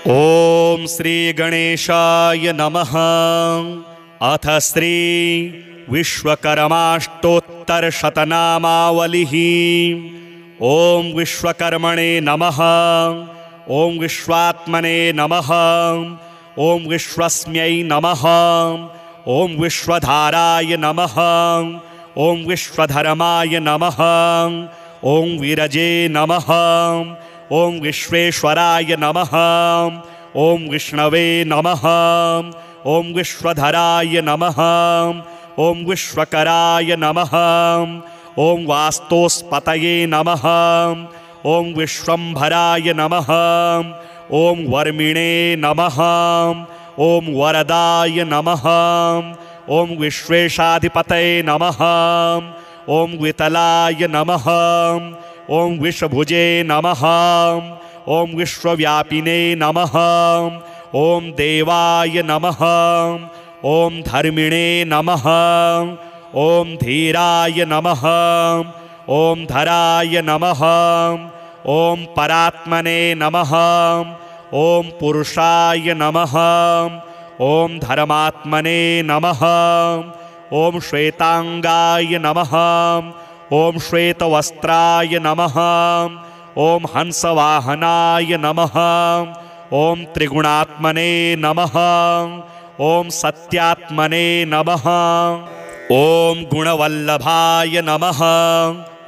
ಓಂ ಶ್ರೀ ಗಣೇಶಾಯ ನಮಃ. ಅಥ ಶ್ರೀ ವಿಶ್ವಕರ್ಮಾಷ್ಟೋತ್ತರಶತನಾಮಾವಲಿಃ. ಓಂ ವಿಶ್ವಕರ್ಮಣೇ ನಮಃ. ಓಂ ವಿಶ್ವಾತ್ಮನೇ ನಮಃ. ಓಂ ವಿಶ್ವಸ್ಮೈ ನಮಃ. ಓಂ ವಿಶ್ವಧಾರಾಯ ನಮಃ. ಓಂ ವಿಶ್ವಧರ್ಮಾಯ ನಮಃ. ಓಂ ವಿರಜೇ ನಮಃ. ಓಂ ವಿಶ್ವೇಶ್ವರಾಯ ನಮಃ. ಓಂ ವಿಷ್ಣವೇ ನಮಃ. ಓಂ ವಿಶ್ವಧರಾಯ ನಮಃ. ಓಂ ವಿಶ್ವಕರಾಯ ನಮಃ. ಓಂ ವಾಸ್ತೋಸ್ಪತಯೇ ನಮಃ. ಓಂ ವಿಶ್ವಂಭರಾಯ ನಮಃ. ಓಂ ವರ್ಮಿಣೇ ನಮಃ. ಓಂ ವರದಾಯ ನಮಃ. ಓಂ ವಿಶ್ವೇಶಾಧಿಪತಯೇ ನಮಃ. ಓಂ ವಿತಲಾಯ ನಮಃ. ಓಂ ವಿಶ್ವಭುಜೇ ನಮಃ. ಓಂ ವಿಶ್ವವ್ಯಾಪಿನೇ ನಮಃ. ಓಂ ದೇವಾಯ ನಮಃ. ಓಂ ಧರ್ಮಿಣೇ ನಮಃ. ಓಂ ಧೀರಾಯ ನಮಃ. ಓಂ ಧರಾಯ ನಮಃ. ಓಂ ಪರಾತ್ಮನೇ ನಮಃ. ಓಂ ಪುರುಷಾಯ ನಮಃ. ಓಂ ಧರ್ಮಾತ್ಮನೇ ನಮಃ. ಓಂ ಶ್ವೇತಾಂಗಾಯ ನಮಃ. ಓಂ ಶ್ವೇತವಸ್ತ್ರಾಯ ನಮಃ. ಓಂ ಹಂಸವಾಹನಾಯ ನಮಃ. ಓಂ ತ್ರಿಗುಣಾತ್ಮನೇ ನಮಃ. ಓಂ ಸತ್ಯಾತ್ಮನೇ ನಮಃ. ಓಂ ಗುಣವಲ್ಲಭಾಯ ನಮಃ.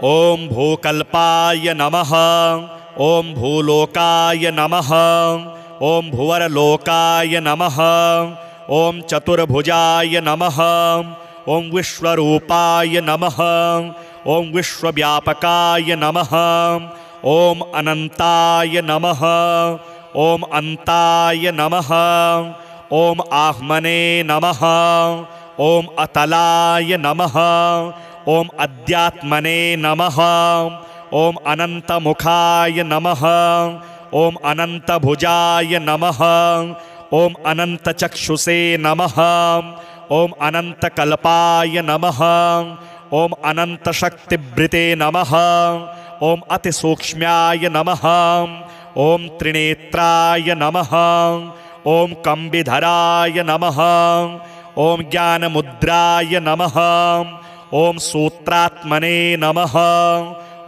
ಓಂ ಭೂಕಲ್ಪಾಯ ನಮಃ. ಓಂ ಭೂಲೋಕಾಯ ನಮಃ. ಓಂ ಭುವರಲೋಕಾಯ ನಮಃ. ಓಂ ಚತುರ್ಭುಜಾಯ ನಮಃ. ಓಂ ವಿಶ್ವರೂಪಾಯ ನಮಃ. ಓಂ ವಿಶ್ವವ್ಯಾಪಕಾಯ ನಮಃ. ಓಂ ಅನಂತಾಯ ನಮಃ. ಓಂ ಅಂತಾಯ ನಮಃ. ಓಂ ಆಹ್ಮನೇ ನಮಃ. ಓಂ ಅತಲಾಯ ನಮಃ. ಓಂ ಅಧ್ಯಾತ್ಮನೇ ನಮಃ. ಓಂ ಅನಂತಮುಖಾಯ ನಮಃ. ಓಂ ಅನಂತಭುಜಾಯ ನಮಃ. ಓಂ ಅನಂತಚಕ್ಷುಷೇ ನಮಃ. ಓಂ ಅನಂತಕಲ್ಪಾಯ ನಮಃ. ಓಂ ಅನಂತಶಕ್ತಿಭೃತೆ ನಮಃ. ಓಂ ಅತಿಸೂಕ್ಷ್ಮ್ಯಾಯ ನಮಃ. ಓಂ ತ್ರಿನೇತ್ರಾಯ ನಮಃ. ಓಂ ಕಂಬಿಧರಾಯ ನಮಃ. ಓಂ ಜ್ಞಾನಮುದ್ರಾಯ ನಮಃ. ಓಂ ಸೂತ್ರಾತ್ಮನೇ ನಮಃ.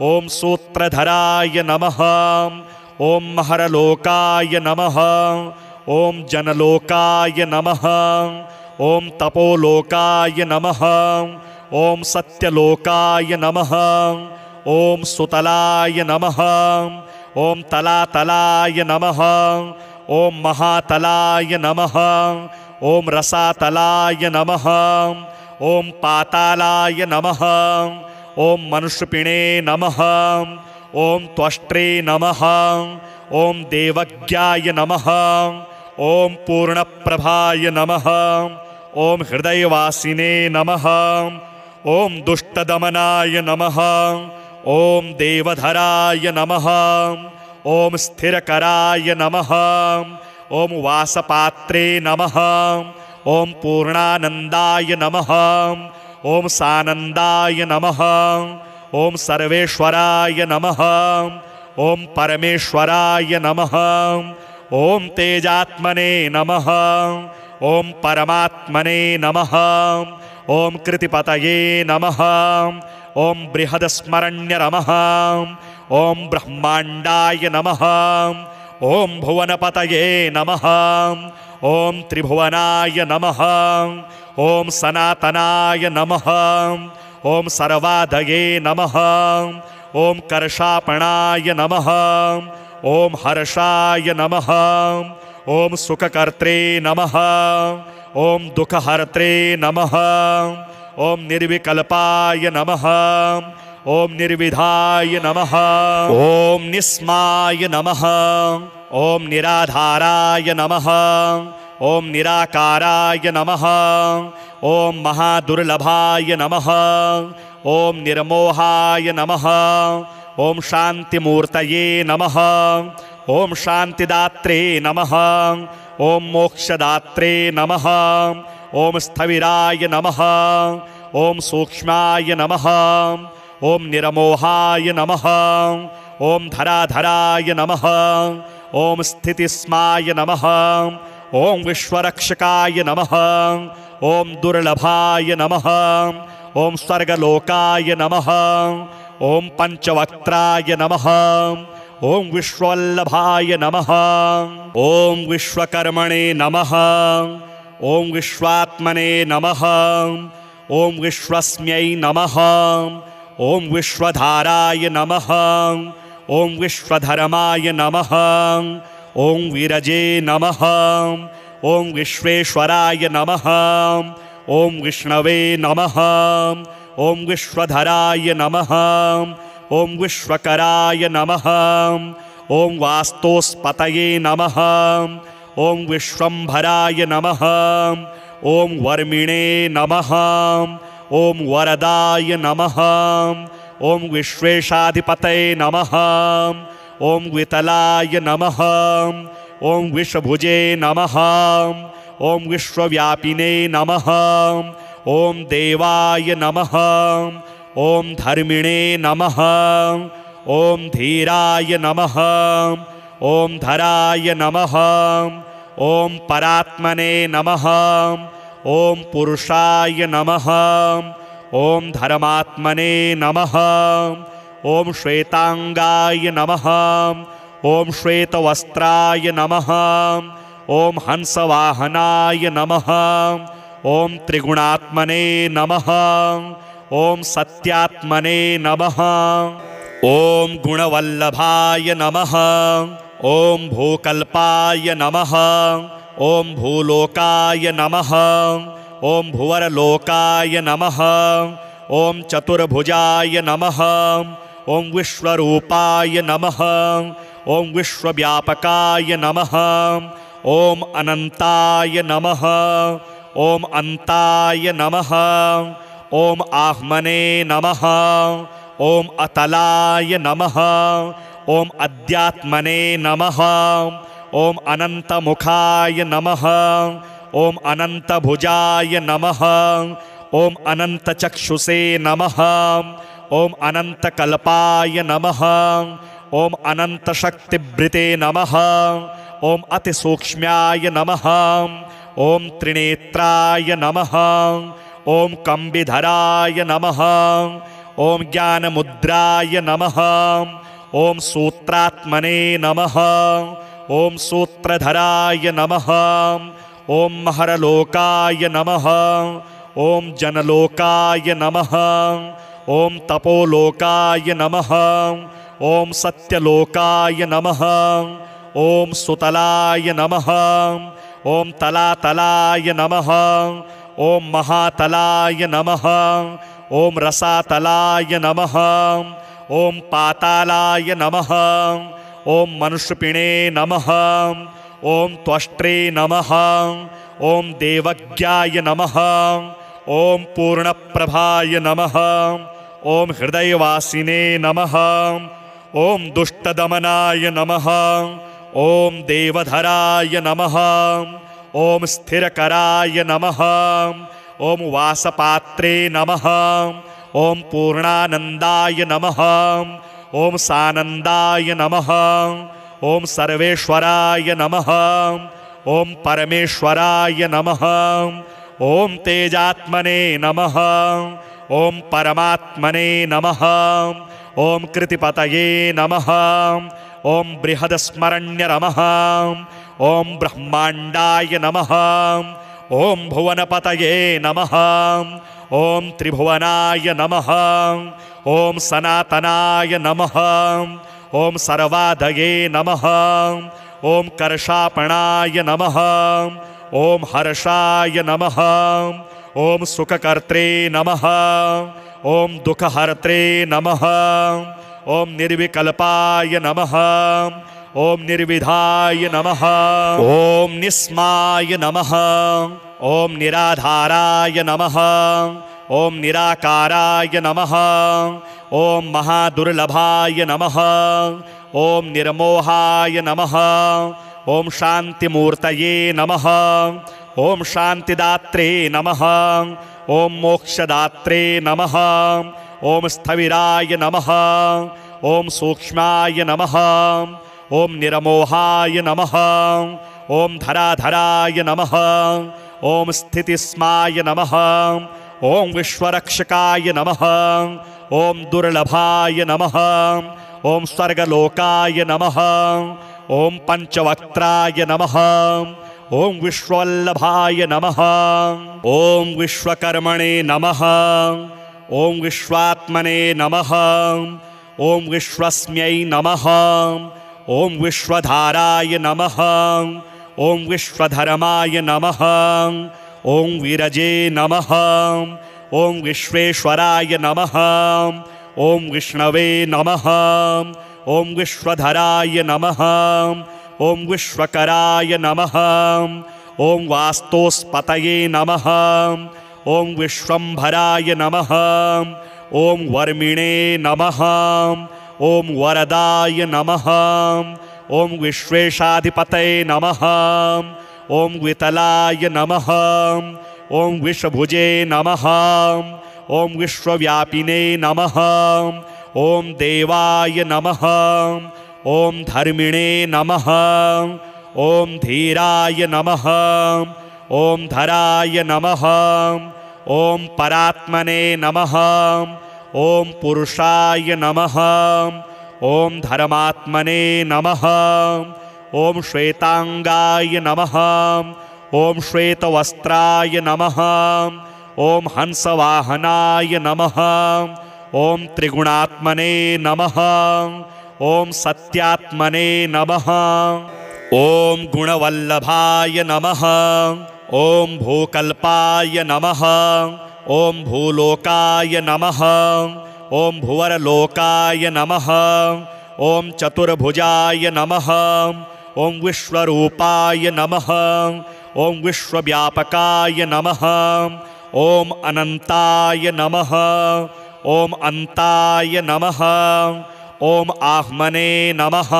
ಓಂ ಸೂತ್ರಧರಾಯ ನಮಃ. ಓಂ ಮಹರಲೋಕಾಯ ನಮಃ. ಓಂ ಜನಲೋಕಾಯ ನಮಃ. ಓಂ ತಪೋಲೋಕಾಯ ನಮಃ. ಓಂ ಸತ್ಯಲೋಕಾಯ ನಮಃ. ಓಂ ಸುತಲಾಯ ನಮಃ. ಓಂ ತಲಾತಲಾಯ ನಮಃ. ಓಂ ಮಹಾತಲಾಯ ನಮಃ. ಓಂ ರಸಾತಲಾಯ ನಮಃ. ಓಂ ಪಾತಾಲಾಯ ನಮಃ. ಓಂ ಮನುಷ್ಯಪಿಣೇ ನಮಃ. ಓಂ ತ್ವಷ್ಟ್ರೇ ನಮಃ. ಓಂ ದೇವಜ್ಞಾಯ ನಮಃ. ಓಂ ಪೂರ್ಣಪ್ರಭಾಯ ನಮಃ. ಓಂ ಹೃದಯವಾಸಿನೇ ನಮಃ. ಓಂ ದುಷ್ಟದಮನಾಯ ನಮಃ. ಓಂ ದೇವಧರಾಯ ನಮಃ. ಓಂ ಸ್ಥಿರಕರಾಯ ನಮಃ. ಓಂ ವಾಸಪಾತ್ರೇ ನಮಃ. ಓಂ ಪೂರ್ಣಾನಂದಾಯ ನಮಃ. ಓಂ ಸಾನಂದಾಯ ನಮಃ. ಓಂ ಸರ್ವೇಶ್ವರಾಯ ನಮಃ. ಓಂ ಪರಮೇಶ್ವರಾಯ ನಮಃ. ಓಂ ತೇಜಾತ್ಮನೇ ನಮಃ. ಓಂ ಪರಮಾತ್ಮನೇ ನಮಃ. ಓಂ ಕೃತಿಪತಯೇ ನಮಃ. ಓಂ ಬೃಹದಸ್ಮರಣ್ಯ ನಮಃ. ಓಂ ಬ್ರಹ್ಮಾಂಡಾಯ ನಮಃ. ಓಂ ಭುವನಪತಯೇ ನಮಃ. ಓಂ ತ್ರಿಭುವನಾಯ ನಮಃ. ಓಂ ಸನಾತನಾಯ ನಮಃ. ಓಂ ಸರ್ವಾಧಯೇ ನಮಃ. ಓಂ ಕರ್ಷಾಪಣಾಯ ನಮಃ. ಓಂ ಹರ್ಷಾಯ ನಮಃ. ಓಂ ಸುಖಕರ್ತ್ರೇ ನಮಃ. ಓಂ ದುಃಖಹರ್ತ್ರೇ ನಮಃ. ಓಂ ನಿರ್ವಿಕಲ್ಪಾಯ ನಮಃ. ಓಂ ನಿರ್ವಿಧಾಯ ನಮಃ. ಓಂ ನಿಸ್ಮಾಯ ನಮಃ. ಓಂ ನಿರಾಧಾರಾಯ ನಮಃ. ಓಂ ನಿರಾಕಾರಾಯ ನಮಃ. ಓಂ ಮಹಾದುರ್ಲಭಾಯ ನಮಃ. ಓಂ ನಿರ್ಮೋಹಾಯ ನಮಃ. ಓಂ ಶಾಂತಿಮೂರ್ತಯೇ ನಮಃ. ಓಂ ಶಾಂತಿದಾತ್ರೇ ನಮಃ. ಓಂ ಮೋಕ್ಷದಾತ್ರೇ ನಮಃ. ಓಂ ಸ್ಥವಿರಾಯ ನಮಃ. ಓಂ ಸೂಕ್ಷ್ಮಾಯ ನಮಃ. ಓಂ ನಿರಮೋಹಾಯ ನಮಃ. ಓಂ ಧರಾಧರಾಯ ನಮಃ. ಓಂ ಸ್ಥಿತಿಸ್ಮಾಯ ನಮಃ ಓಂ ವಿಶ್ವರಕ್ಷಕಾಯ ನಮಃ ಓಂ ದುರ್ಲಭಾಯ ನಮಃ ಓಂ ಸ್ವರ್ಗಲೋಕಾಯ ನಮಃ ಓಂ ಪಂಚವಕ್ತ್ರಾಯ ನಮಃ ಓಂ ವಿಶ್ವವಲ್ಲಭಾಯ ನಮಃ ಓಂ ವಿಶ್ವಕರ್ಮಣೇ ನಮಃ ಓಂ ವಿಶ್ವಾತ್ಮನೇ ನಮಃ ಓಂ ವಿಶ್ವಸ್ಮ್ಯೈ ನಮಃ ಓಂ ವಿಶ್ವಧಾರಾಯ ನಮಃ ಓಂ ವಿಶ್ವಧರ್ಮಾಯ ನಮಃ ಓಂ ವಿರಜೇ ನಮಃ ಓಂ ವಿಶ್ವೇಶ್ವರಾಯ ನಮಃ ಓಂ ವಿಷ್ಣವೇ ನಮಃ ಓಂ ವಿಶ್ವಧರಾಯ ನಮಃ ಓಂ ವಿಶ್ವಕರಾಯ ನಮಃ ಓಂ ವಾಸ್ತೋಸ್ಪತಯೇ ನಮಃ ಓಂ ವಿಶ್ವಂಭರಾಯ ನಮಃ ಓಂ ವರ್ಮಿಣೇ ನಮಃ ಓಂ ವರದಾಯ ನಮಃ ಓಂ ವಿಶ್ವೇಶಾಧಿಪತಯೇ ನಮಃ ಓಂ ವಿತಲಾಯ ನಮಃ ಓಂ ವಿಶ್ವಭುಜೇ ನಮಃ ಓಂ ವಿಶ್ವವ್ಯಾಪಿನೇ ನಮಃ ಓಂ ದೇವಾಯ ನಮಃ ಓಂ ಧರ್ಮಿಣೇ ನಮಃ ಓಂ ಧೀರಾಯ ನಮಃ ಓಂ ಧರಾಯ ನಮಃ ಓಂ ಪರಾತ್ಮನೇ ನಮಃ ಓಂ ಪುರುಷಾಯ ನಮಃ ಓಂ ಧರ್ಮಾತ್ಮನೇ ನಮಃ ಓಂ ಶ್ವೇತಾಂಗಾಯ ನಮಃ ಓಂ ಶ್ವೇತವಸ್ತ್ರಾಯ ನಮಃ ಓಂ ಹಂಸವಾಹನಾಯ ನಮಃ ಓಂ ತ್ರಿಗುಣಾತ್ಮನೇ ನಮಃ ಓಂ ಸತ್ಯಾತ್ಮನೇ ನಮಃ ಓಂ ಗುಣವಲ್ಲಭಾಯ ನಮಃ ಓಂ ಭೂಕಲ್ಪಾಯ ನಮಃ ಓಂ ಭೂಲೋಕಾಯ ನಮಃ ಓಂ ಭುವರಲೋಕಾಯ ನಮಃ ಓಂ ಚತುರ್ಭುಜಾಯ ನಮಃ ಓಂ ವಿಶ್ವರೂಪಾಯ ನಮಃ ಓಂ ವಿಶ್ವವ್ಯಾಪಕಾಯ ನಮಃ ಓಂ ಅನಂತಾಯ ನಮಃ ಓಂ ಅಂತಾಯ ನಮಃ ಓಂ ಆಹ್ಮನೇ ನಮಃ ಓಂ ಅತಲಾಯ ನಮಃ ಓಂ ಅಧ್ಯಾತ್ಮನೇ ನಮಃ ಓಂ ಅನಂತಮುಖಾಯ ನಮಃ ಓಂ ಅನಂತಭುಜಾಯ ನಮಃ ಓಂ ಅನಂತಚಕ್ಷುಷೇ ನಮಃ ಓಂ ಅನಂತಕಲ್ಪಾಯ ನಮಃ ಓಂ ಅನಂತಶಕ್ತಿಭೃತೆ ನಮಃ ಓಂ ಅತಿಸೂಕ್ಷ್ಮ್ಯಾಯ ನಮಃ ಓಂ ತ್ರಿನೇತ್ರಾಯ ನಮಃ ಓಂ ಕಂಬಿಧರಾಯ ನಮಃ ಓಂ ಜ್ಞಾನಮುದ್ರಾಯ ನಮಃ ಓಂ ಸೂತ್ರಾತ್ಮನೇ ನಮಃ ಓಂ ಸೂತ್ರಧರಾಯ ನಮಃ ಓಂ ಮಹರಲೋಕಾಯ ನಮಃ ಓಂ ಜನಲೋಕಾಯ ನಮಃ ಓಂ ತಪೋಲೋಕಾಯ ನಮಃ ಓಂ ಸತ್ಯಲೋಕಾಯ ನಮಃ ಓಂ ಸುತಲಾಯ ನಮಃ ಓಂ ತಲಾತಲಾಯ ನಮಃ ಓಂ ಮಹಾತಲಾಯ ನಮಃ ಓಂ ರಸಾತಲಾಯ ನಮಃ ಓಂ ಪಾತಾಲಾಯ ನಮಃ ಓಂ ಮನುಷ್ಯಪಿಣೇ ನಮಃ ಓಂ ತ್ವಷ್ಟ್ರೇ ನಮಃ ಓಂ ದೇವಜ್ಞಾಯ ನಮಃ ಓಂ ಪೂರ್ಣಪ್ರಭಾಯ ನಮಃ ಓಂ ಹೃದಯವಾಸಿನೇ ನಮಃ ಓಂ ದುಷ್ಟದಮನಾಯ ನಮಃ ಓಂ ದೇವಧರಾಯ ನಮಃ ಓಂ ಸ್ಥಿರಕರಾಯ ನಮಃ ಓಂ ವಾಸಪಾತ್ರೇ ನಮಃ ಓಂ ಪೂರ್ಣಾನಂದಾಯ ನಮಃ ಓಂ ಸಾನಂದಾಯ ನಮಃ ಓಂ ಸರ್ವೇಶ್ವರಾಯ ನಮಃ ಓಂ ಪರಮೇಶ್ವರಾಯ ನಮಃ ಓಂ ತೇಜಾತ್ಮನೇ ನಮಃ ಓಂ ಪರಮಾತ್ಮನೇ ನಮಃ ಓಂ ಕೃತಿಪತಯೇ ನಮಃ ಓಂ ಬೃಹದಸ್ಮರಣ್ಯ ನಮಃ ಓಂ ಬ್ರಹ್ಮಾಂಡಾಯ ನಮಃ ಓಂ ಭುವನಪತಯೇ ನಮಃ ಓಂ ತ್ರಿಭುವನಾಯ ನಮಃ ಓಂ ಸನಾತನಾಯ ನಮಃ ಓಂ ಸರ್ವಾಧಯೇ ನಮಃ ಓಂ ಕರ್ಷಾಪಣಾಯ ನಮಃ ಓಂ ಹರ್ಷಾಯ ನಮಃ ಓಂ ಸುಖಕರ್ತ್ರೇ ನಮಃ ಓಂ ದುಃಖಹರ್ತ್ರೇ ನಮಃ ಓಂ ನಿರ್ವಿಕಲ್ಪಾಯ ನಮಃ ಓಂ ನಿರ್ವಿಧಾಯ ನಮಃ ಓಂ ನಿಸ್ಮಾಯ ನಮಃ ಓಂ ನಿರಾಧಾರಾಯ ನಮಃ ಓಂ ನಿರಾಕಾರಾಯ ನಮಃ ಓಂ ಮಹಾದುರ್ಲಭಾಯ ನಮಃ ಓಂ ನಿರ್ಮೋಹಾಯ ನಮಃ ಓಂ ಶಾಂತಿಮೂರ್ತಯೇ ನಮಃ ಓಂ ಶಾಂತಿದಾತ್ರೇ ನಮಃ ಓಂ ಮೋಕ್ಷದಾತ್ರೇ ನಮಃ ಓಂ ಸ್ಥವಿರಾಯ ನಮಃ ಓಂ ಸೂಕ್ಷ್ಮಾಯ ನಮಃ ಓಂ ನಿರಮೋಹಾಯ ನಮಃ ಓಂ ಧರಾಧರಾಯ ನಮಃ ಓಂ ಸ್ಥಿತಿಸ್ಮಾಯ ನಮಃ ಓಂ ವಿಶ್ವರಕ್ಷಕಾಯ ನಮಃ ಓಂ ದುರ್ಲಭಾಯ ನಮಃ ಓಂ ಸ್ವರ್ಗಲೋಕಾಯ ನಮಃ ಓಂ ಪಂಚವಕ್ತ್ರಾಯ ನಮಃ ಓಂ ವಿಶ್ವವಲ್ಲಭಾಯ ನಮಃ ಓಂ ವಿಶ್ವಕರ್ಮಣೇ ನಮಃ ಓಂ ವಿಶ್ವಾತ್ಮನೇ ನಮಃ ಓಂ ವಿಶ್ವಸ್ಮ್ಯೈ ನಮಃ ಓಂ ವಿಶ್ವಧಾರಾಯ ನಮಃ ಓಂ ವಿಶ್ವಧರ್ಮಾಯ ನಮಃ ಓಂ ವಿರಜೇ ನಮಃ ಓಂ ವಿಶ್ವೇಶ್ವರಾಯ ನಮಃ ಓಂ ವಿಷ್ಣವೇ ನಮಃ ಓಂ ವಿಶ್ವಧರಾಯ ನಮಃ ಓಂ ವಿಶ್ವಕರಾಯ ನಮಃ ಓಂ ವಾಸ್ತೋಸ್ಪತಯೇ ನಮಃ ಓಂ ವಿಶ್ವಂಭರಾಯ ನಮಃ ಓಂ ವರ್ಮಿಣೇ ನಮಃ ಓಂ ವರದಾಯ ನಮಃ ಓಂ ವಿಶ್ವೇಶಾಧಿಪತಯೇ ನಮಃ ಓಂ ವಿತಲಾಯ ನಮಃ ಓಂ ವಿಷಭುಜೇ ನಮಃ ಓಂ ವಿಶ್ವವ್ಯಾಪಿನೇ ನಮಃ ಓಂ ದೇವಾಯ ನಮಃ ಓಂ ಧರ್ಮಿಣೇ ನಮಃ ಓಂ ಧೀರಾಯ ನಮಃ ಓಂ ಧರಾಯ ನಮಃ ಓಂ ಪರಾತ್ಮನೇ ನಮಃ ಓಂ ಪುರುಷಾಯ ನಮಃ ಓಂ ಧರ್ಮಾತ್ಮನೇ ನಮಃ ಓಂ ಶ್ವೇತಾಂಗಾಯ ನಮಃ ಓಂ ಶ್ವೇತವಸ್ತ್ರಾಯ ನಮಃ ಓಂ ಹಂಸವಾಹನಾಯ ನಮಃ ಓಂ ತ್ರಿಗುಣಾತ್ಮನೇ ನಮಃ ಓಂ ಸತ್ಯಾತ್ಮನೇ ನಮಃ ಓಂ ಗುಣವಲ್ಲಭಾಯ ನಮಃ ಓಂ ಭೂಕಲ್ಪಾಯ ನಮಃ ಓಂ ಭೂಲೋಕಾಯ ನಮಃ ಓಂ ಭುವರಲೋಕಾಯ ನಮಃ ಓಂ ಚತುರ್ಭುಜಾಯ ನಮಃ ಓಂ ವಿಶ್ವರೂಪಾಯ ನಮಃ ಓಂ ವಿಶ್ವವ್ಯಾಪಕಾಯ ನಮಃ ಓಂ ಅನಂತಾಯ ನಮಃ ಓಂ ಅಂತಾಯ ನಮಃ ಓಂ ಆಹ್ಮನೇ ನಮಃ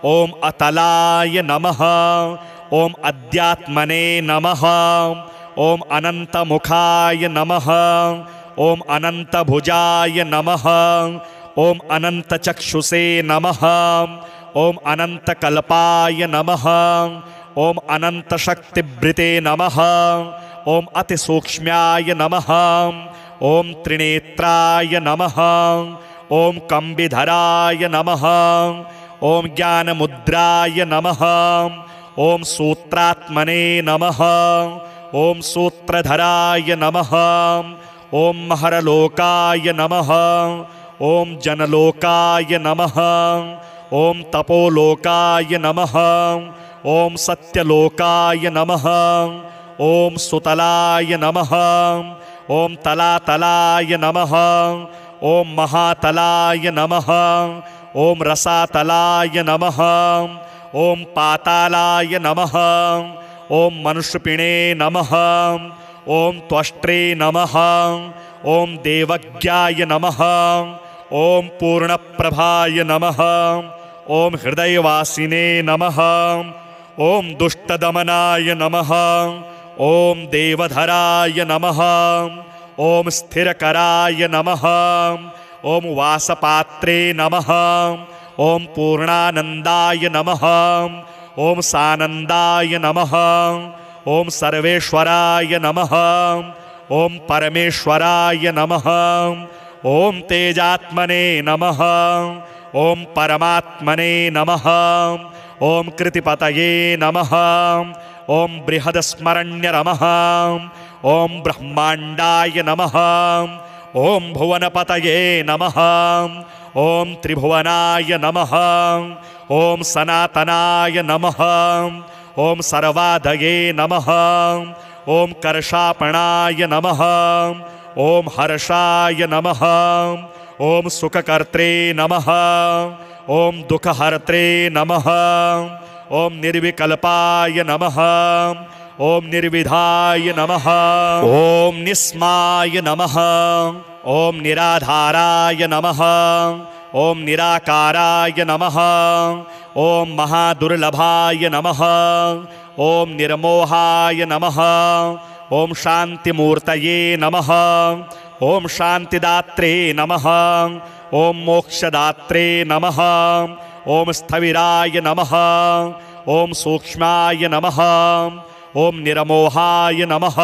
ಓಂ ಅತಲಾಯ ನಮಃ ಓಂ ಅಧ್ಯಾತ್ಮನೇ ನಮಃ ಓಂ ಅನಂತಮುಖಾಯ ನಮಃ ಓಂ ಅನಂತಭುಜಾಯ ನಮಃ ಓಂ ಅನಂತಚಕ್ಷುಷೇ ನಮಃ ಓಂ ಅನಂತಕಲ್ಪಾಯ ನಮಃ ಓಂ ಅನಂತಶಕ್ತಿಭೃತೆ ನಮಃ ಓಂ ಅತಿಸೂಕ್ಷ್ಮ್ಯಾಯ ನಮಃ ಓಂ ತ್ರಿನೇತ್ರಾಯ ನಮಃ ಓಂ ಕಂಬಿಧರಾಯ ನಮಃ ಓಂ ಜ್ಞಾನಮುದ್ರಾಯ ನಮಃ ಓಂ ಸೂತ್ರಾತ್ಮನೇ ನಮಃ ಓಂ ಸೂತ್ರಧರಾಯ ನಮಃ ಓಂ ಮಹರಲೋಕಾಯ ನಮಃ ಓಂ ಜನಲೋಕಾಯ ನಮಃ ಓಂ ತಪೋಲೋಕಾಯ ನಮಃ ಓಂ ಸತ್ಯಲೋಕಾಯ ನಮಃ ಓಂ ಸುತಲಾಯ ನಮಃ ಓಂ ತಲಾತಲಾಯ ನಮಃ ಓಂ ಮಹಾತಲಾಯ ನಮಃ ಓಂ ರಸಾತಲಾಯ ನಮಃ ಓಂ ಪಾತಾಲಾಯ ನಮಃ ಓಂ ಮನುಷ್ಯಪಿಣೇ ನಮಃ ಓಂ ತ್ವಷ್ಟ್ರೇ ನಮಃ ಓಂ ದೇವಜ್ಞಾಯ ನಮಃ ಓಂ ಪೂರ್ಣಪ್ರಭಾಯ ನಮಃ ಓಂ ಹೃದಯವಾಸಿನೇ ನಮಃ ಓಂ ದುಷ್ಟದಮನಾಯ ನಮಃ ಓಂ ದೇವಧರಾಯ ನಮಃ ಓಂ ಸ್ಥಿರಕರಾಯ ನಮಃ ಓಂ ವಾಸಪಾತ್ರೇ ನಮಃ ಓಂ ಪೂರ್ಣಾನಂದಾಯ ನಮಃ ಓಂ ಸಾನಂದಾಯ ನಮಃ ಓಂ ಸರ್ವೇಶ್ವರಾಯ ನಮಃ ಓಂ ಪರಮೇಶ್ವರಾಯ ನಮಃ ಓಂ ತೇಜಾತ್ಮನೇ ನಮಃ ಓಂ ಪರಮಾತ್ಮನೇ ನಮಃ ಓಂ ಕೃತಿಪತಯೇ ನಮಃ ಓಂ ಬೃಹದಸ್ಮರಣ್ಯ ನಮಃ ಓಂ ಬ್ರಹ್ಮಾಂಡಾಯ ನಮಃ ಓಂ ಭುವನಪತಯೇ ನಮಃ ಓಂ ತ್ರಿಭುವನಾಯ ನಮಃ ಓಂ ಸನಾತನಾಯ ನಮಃ ಓಂ ಸರ್ವಾಧಯೇ ನಮಃ ಓಂ ಕರ್ಷಾಪಣಾಯ ನಮಃ ಓಂ ಹರ್ಷಾಯ ನಮಃ ಓಂ ಸುಖಕರ್ತ್ರೇ ನಮಃ ಓಂ ದುಃಖಹರ್ತ್ರೇ ನಮಃ ಓಂ ನಿರ್ವಿಕಲ್ಪಾಯ ನಮಃ ಓಂ ನಿರ್ವಿಧಾಯ ನಮಃ ಓಂ ನಿಸ್ಮಾಯ ನಮಃ ಓಂ ನಿರಾಧಾರಾಯ ನಮಃ ಓಂ ನಿರಾಕಾರಾಯ ನಮಃ ಓಂ ಮಹಾದುರ್ಲಭಾಯ ನಮಃ ಓಂ ನಿರ್ಮೋಹಾಯ ನಮಃ ಓಂ ಶಾಂತಿಮೂರ್ತಯೇ ನಮಃ ಓಂ ಶಾಂತಿದಾತ್ರೇ ನಮಃ ಓಂ ಮೋಕ್ಷದಾತ್ರೇ ನಮಃ ओम स्थविराय नमः, ओम सूक्ष्माय नमः, ओम निरमोहाय नमः,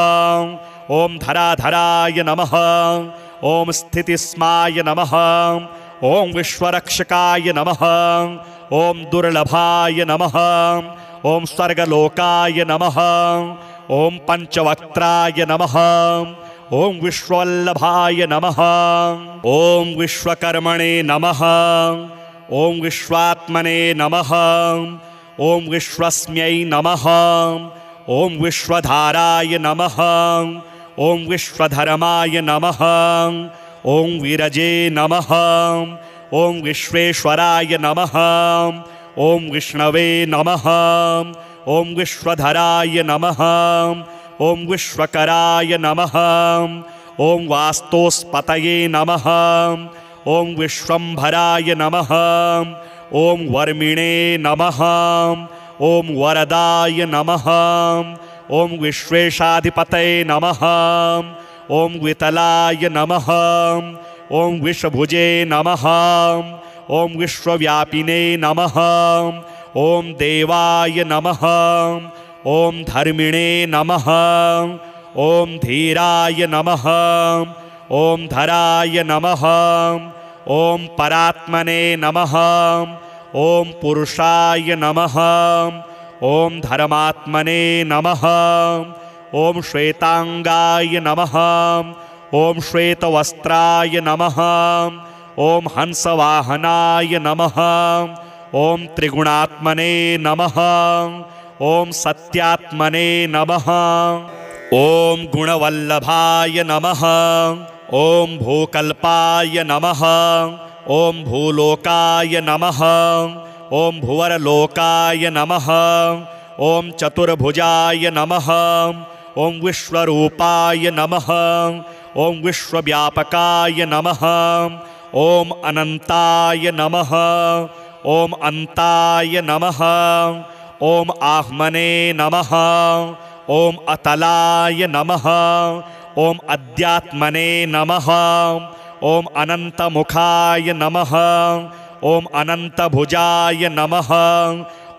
ओम धराधराय नमः, ओम स्थितिस्माय नमः, ओम विश्वरक्षकाय नमः, ओम दुर्लभाय नमः, ओम स्वर्गलोकाय नमः, ओम पंचवक्त्राय नमः, ओम विश्ववल्लभाय नमः, ओम विश्वकर्मणे नमः, ओम विश्वात्मने नमः, ओम विश्वस्मै नमः, ओम विश्वधाराय नमः, ओम विश्वधर्माय नमः, ओम विरजे नमः, ओम विश्वेश्वराय नमः, ओम विष्णवे नमः, ओम विश्वधराय नमः, ओम विश्वकराय नमः, ओम वास्तोस्पतये नमः, ओम विश्वंभराय नमः, ओम वर्मिणे नमः, ओम वरदाय नमः, ओम विश्वेशाधिपतये नमः, ओम वितलाय नमः, ओम विश्वभुजे नमः, ओम विश्वव्यापिने नमः, ओम देवाय नमः, ओम धर्मिणे नमः, ओम धीराय नमः, ओम धराय नमः, ओम परात्मने नमः, ओम पुरुषाय नमः, ओम धर्मात्मने नमः, ओम श्वेतांगाय नमः, ओम श्वेतवस्त्राय नमः, ओम हंसवाहनाय नमः, ओम त्रिगुणात्मने नमः, ओम सत्यात्मने नमः, ओम गुणवल्लभाय नमः, ओम भूकल्पाय नमः, ओम भूलोकाय नमः, ओम भुवरलोकाय नमः, ओम चतुर्भुजाय नमः, ओम विश्वरूपाय नमः, ओम विश्वव्यापकाय नमः, ओम अनंताय नमः, ओम अंताय नमः, ओम आह्मने नमः, ओम अतलाय नमः, ओम अध्यात्मने नमः, ओम अनंतमुखाय नमः, ओम अनंतभुजाय नमः,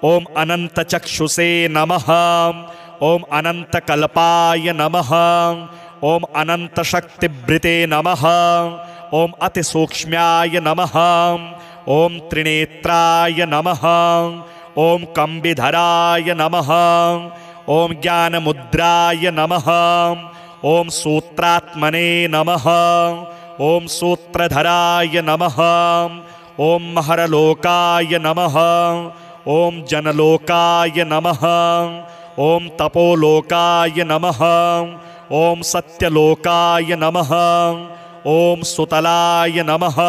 ओम अनंतचक्षुषे नमः, ओम अनंतकल्पाय नमः, ओम अनंतशक्तिभृते नमः, ओम अतिसूक्ष्म्याय नमः, ओम त्रिनेत्राय नमः, ओम कंबिधराय नमः, ओम ज्ञानमुद्राय नमः, ओम सूत्रात्मने नमः, ओम सूत्रधराय नमः, ओम महरलोकाय नमः, ओम जनलोकाय नमः, ओम तपोलोकाय नमः, ओम सत्यलोकाय नमः, ओम सुतलाय नमः,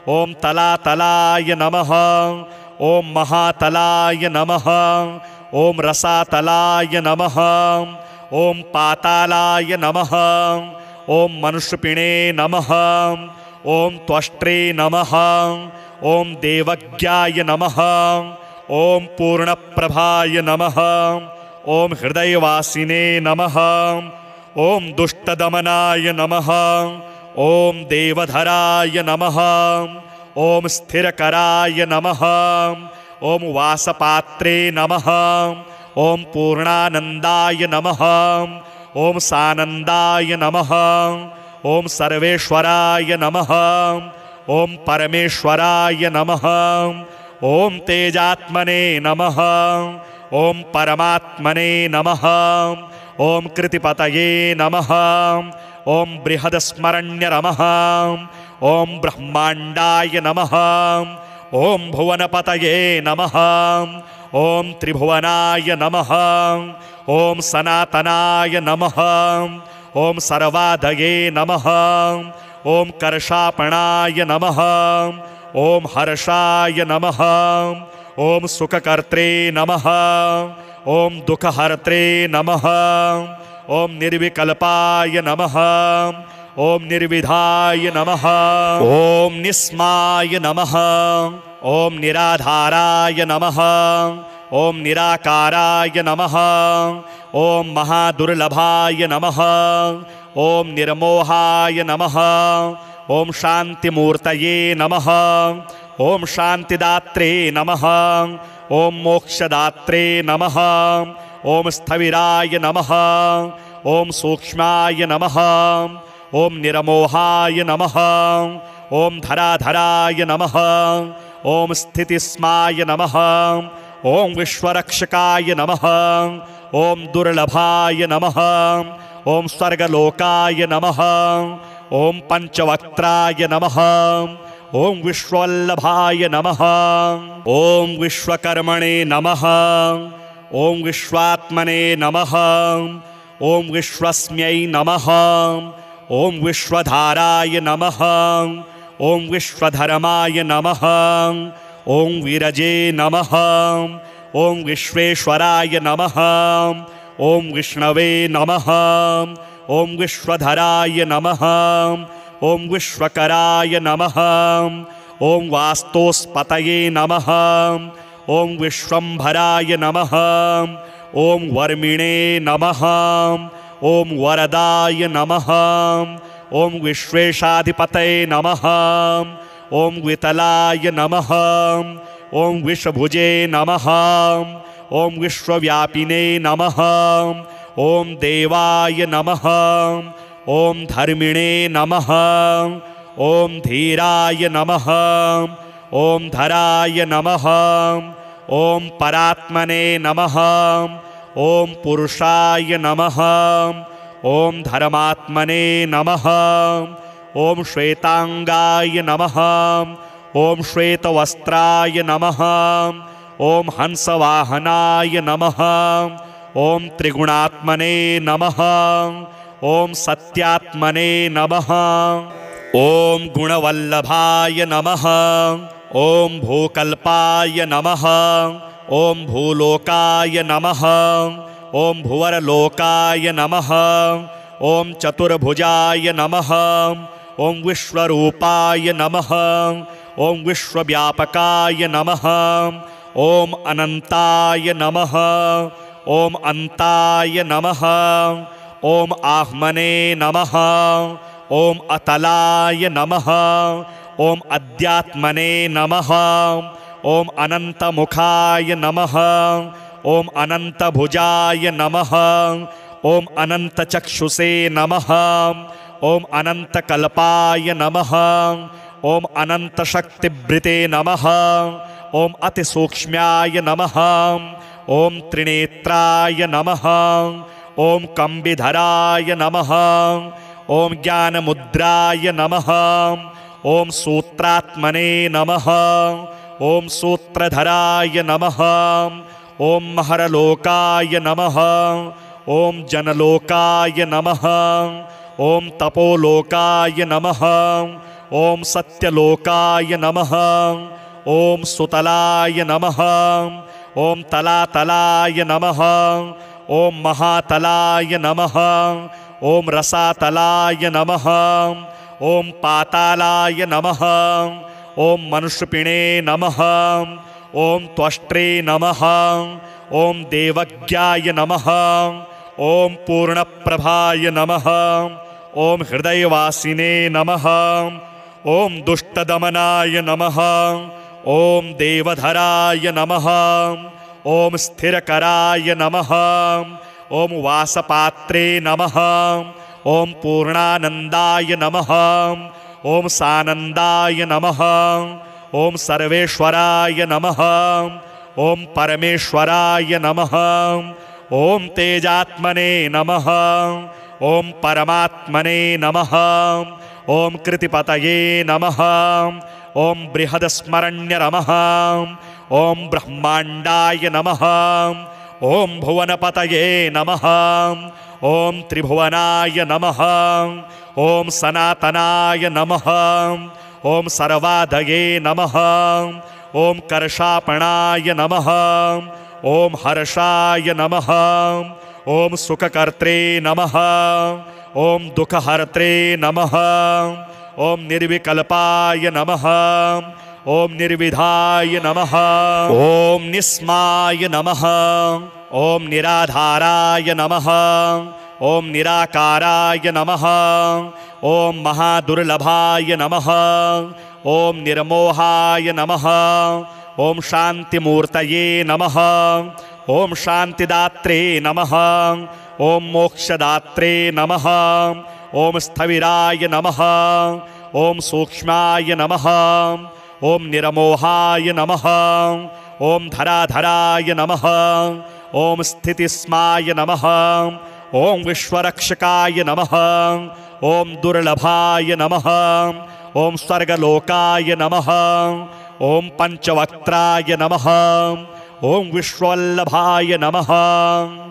ओम तलातलाय नमः, ओम महातलाय नमः, ओम रसातलाय नमः, ओम पातालाय नमः, ओम मनुष्यपिणे नमः, ओम त्वष्ट्रे नमः, ओम देवज्ञाय नमः, ओम पूर्णप्रभाय नमः, ओम हृदयवासिने नमः, ओम दुष्टदमनाय नमः, ओम देवधराय नमः, ओम स्थिरकराय नमः, ओम वासपात्रे नमः, ओम पूर्णानंदाय नमः, ओम सानंदाय नमः, ओम सर्वेश्वराय नमः, ओम परमेश्वराय नमः, ओम तेजात्मने नमः, ओम परमात्मने नमः, ओम कृतिपतये नमः, ओम बृहदस्मरण्य नमः, ओम ब्रह्मांडाय नमः, ओम भुवनपतये नमः, ओम त्रिभुवनाय नमः, ओम सनातनाय नमः, ओम सर्वाधये नमः, ओम कर्षापणाय नमः, ओम हर्षाय नमः, ओम सुखकर्त्रे नमः, ओम दुःखहर्त्रे नमः, ओम निर्विकल्पाय नमः, ओम निर्विधाय नमः, ओम निस्माय नमः, ओम निराधाराय नमः, ओम निराकाराय नमः, ओम महादुर्लभाय नमः, ओम निर्मोहाय नमः, ओम शांतिमूर्तये नमः, ಓಂ ಶಾಂತಿದಾತ್ರೇ ನಮಃ ಓಂ ಮೋಕ್ಷದಾತ್ರೇ ನಮಃ ಓಂ ಸ್ಥವಿರಾಯ ನಮಃ ಓಂ ಸೂಕ್ಷ್ಮಾಯ ನಮಃ ಓಂ ನಿರಮೋಹಾಯ ನಮಃ ಓಂ ಧರಾಧರಾಯ ನಮಃ ಓಂ ಸ್ಥಿತಿಸ್ಮಾಯ ನಮಃ ಓಂ ವಿಶ್ವರಕ್ಷಕಾಯ ನಮಃ ಓಂ ದುರ್ಲಭಾಯ ನಮಃ ಓಂ ಸ್ವರ್ಗಲೋಕಾಯ ನಮಃ ಓಂ ಪಂಚವಕ್ತ್ರಾಯ ನಮಃ ಓಂ ವಿಶ್ವವಲ್ಲಭಾಯ ನಮಃ ಓಂ ವಿಶ್ವಕರ್ಮಣೇ ನಮಃ ಓಂ ವಿಶ್ವಾತ್ಮನೇ ನಮಃ ಓಂ ವಿಶ್ವಸ್ಮ್ಯೈ ನಮಃ ಓಂ ವಿಶ್ವಧಾರಾಯ ನಮಃ ಓಂ ವಿಶ್ವಧರ್ಮಾಯ ನಮಃ ಓಂ ವಿರಜೇ ನಮಃ ಓಂ ವಿಶ್ವೇಶ್ವರಾಯ ನಮಃ ಓಂ ವಿಷ್ಣವೇ ನಮಃ ಓಂ ವಿಶ್ವಧರಾಯ ನಮಃ ಓಂ ವಿಶ್ವಕರಾಯ ನಮಃ ಓಂ ವಾಸ್ತೋಸ್ಪತಯೇ ನಮಃ ಓಂ ವಿಶ್ವಂಭರಾಯ ನಮಃ ಓಂ ವರ್ಮಿಣೇ ನಮಃ ಓಂ ವರದಾಯ ನಮಃ ಓಂ ವಿಶ್ವೇಶಾಧಿಪತಯೇ ನಮಃ ಓಂ ವಿತಲಾಯ ನಮಃ ಓಂ ವಿಶ್ವಭುಜೇ ನಮಃ ಓಂ ವಿಶ್ವವ್ಯಾಪಿನೇ ನಮಃ ಓಂ ದೇವಾಯ ನಮಃ ಓಂ ಧರ್ಮಿಣೇ ನಮಃ ಓಂ ಧೀರಾಯ ನಮಃ ಓಂ ಧರಾಯ ನಮಃ ಓಂ ಪರಾತ್ಮನೇ ನಮಃ ಓಂ ಪುರುಷಾಯ ನಮಃ ಓಂ ಧರ್ಮಾತ್ಮನೇ ನಮಃ ಓಂ ಶ್ವೇತಾಂಗಾಯ ನಮಃ ಓಂ ಶ್ವೇತವಸ್ತ್ರಾಯ ನಮಃ ಓಂ ಹಂಸವಾಹನಾಯ ನಮಃ ಓಂ ತ್ರಿಗುಣಾತ್ಮನೇ ನಮಃ ಓಂ ಸತ್ಯಾತ್ಮನೇ ನಮಃ ಓಂ ಗುಣವಲ್ಲಭಾಯ ನಮಃ ಓಂ ಭೂಕಲ್ಪಾಯ ನಮಃ ಓಂ ಭೂಲೋಕಾಯ ನಮಃ ಓಂ ಭುವರಲೋಕಾಯ ನಮಃ ಓಂ ಚತುರ್ಭುಜಾಯ ನಮಃ ಓಂ ವಿಶ್ವರೂಪಾಯ ನಮಃ ಓಂ ವಿಶ್ವವ್ಯಾಪಕಾಯ ನಮಃ ಓಂ ಅನಂತಾಯ ನಮಃ ಓಂ ಅಂತಾಯ ನಮಃ ಓಂ ಆಹ್ಮನೇ ನಮಃ ಓಂ ಅತಲಾಯ ನಮಃ ಓಂ ಅಧ್ಯಾತ್ಮನೇ ನಮಃ ಓಂ ಅನಂತಮುಖಾಯ ನಮಃ ಓಂ ಅನಂತಭುಜಾಯ ನಮಃ ಓಂ ಅನಂತಚಕ್ಷುಷೇ ನಮಃ ಓಂ ಅನಂತಕಲ್ಪಾಯ ನಮಃ ಓಂ ಅನಂತಶಕ್ತಿಭೃತೆ ನಮಃ ಓಂ ಅತಿಸೂಕ್ಷ್ಮ್ಯಾಯ ನಮಃ ಓಂ ತ್ರಿನೇತ್ರಾಯ ನಮಃ ಓಂ ಕಂಬಿಧರಾಯ ನಮಃ ಓಂ ಜ್ಞಾನಮುದ್ರಾಯ ನಮಃ ಓಂ ಸೂತ್ರಾತ್ಮನೇ ನಮಃ ಓಂ ಸೂತ್ರಧರಾಯ ನಮಃ ಓಂ ಮಹರಲೋಕಾಯ ನಮಃ ಓಂ ಜನಲೋಕಾಯ ನಮಃ ಓಂ ತಪೋಲೋಕಾಯ ನಮಃ ಓಂ ಸತ್ಯಲೋಕಾಯ ನಮಃ ಓಂ ಸುತಲಾಯ ನಮಃ ಓಂ ತಲಾತಲಾಯ ನಮಃ ಓಂ ಮಹಾತಲಾಯ ನಮಃ ಓಂ ರಸಾತಲಾಯ ನಮಃ ಓಂ ಪಾತಾಲಾಯ ನಮಃ ಓಂ ಮನುಷ್ಯಪಿಣೇ ನಮಃ ಓಂ ತ್ವಷ್ಟ್ರೇ ನಮಃ ಓಂ ದೇವಜ್ಞಾಯ ನಮಃ ಓಂ ಪೂರ್ಣಪ್ರಭಾಯ ನಮಃ ಓಂ ಹೃದಯವಾಸಿನೇ ನಮಃ ಓಂ ದುಷ್ಟದಮನಾಯ ನಮಃ ಓಂ ದೇವಧರಾಯ ನಮಃ ಓಂ ಸ್ಥಿರಕರಾಯ ನಮಃ ಓಂ ವಾಸಪಾತ್ರೇ ನಮಃ ಓಂ ಪೂರ್ಣಾನಂದಾಯ ನಮಃ ಓಂ ಸಾನಂದಾಯ ನಮಃ ಓಂ ಸರ್ವೇಶ್ವರಾಯ ನಮಃ ಓಂ ಪರಮೇಶ್ವರಾಯ ನಮಃ ಓಂ ತೇಜಾತ್ಮನೇ ನಮಃ ಓಂ ಪರಮಾತ್ಮನೇ ನಮಃ ಓಂ ಕೃತಿಪತಯೇ ನಮಃ ಓಂ ಬೃಹದಸ್ಮರಣ್ಯ ನಮಃ ಓಂ ಬ್ರಹ್ಮಾಂಡಾಯ ನಮಃ ಓಂ ಭುವನಪತಯೇ ನಮಃ ಓಂ ತ್ರಿಭುವನಾಯ ನಮಃ ಓಂ ಸನಾತನಾಯ ನಮಃ ಓಂ ಸರ್ವಾಧಯೇ ನಮಃ ಓಂ ಕರ್ಷಾಪಣಾಯ ನಮಃ ಓಂ ಹರ್ಷಾಯ ನಮಃ ಓಂ ಸುಖಕರ್ತ್ರೇ ನಮಃ ಓಂ ದುಃಖಹರ್ತ್ರೇ ನಮಃ ಓಂ ನಿರ್ವಿಕಲ್ಪಾಯ ನಮಃ ಓಂ ನಿರ್ವಿಧಾಯ ನಮಃ ಓಂ ನಿಸ್ಮಾಯ ನಮಃ ಓಂ ನಿರಾಧಾರಾಯ ನಮಃ ಓಂ ನಿರಾಕಾರಾಯ ನಮಃ ಓಂ ಮಹಾದುರ್ಲಭಾಯ ನಮಃ ओम निर्मोहाय नमः। ओम शांतिमूर्तये नमः। ओम शांतिदात्रे नमः। ओम मोक्षदात्रे नमः। ओम स्थविराय नमः। ओम सूक्ष्माय नमः। ओम निर्मोहाय नमः। ओम धराधराय नमः। ओम स्थितिस्माय नमः। ओम विश्वरक्षकाय नमः। ओम दुर्लभाय नमः। ओम स्वर्गलोकाय नमः। ओम पंचवक्त्राय नमः। ओम विश्ववल्लभाय नमः।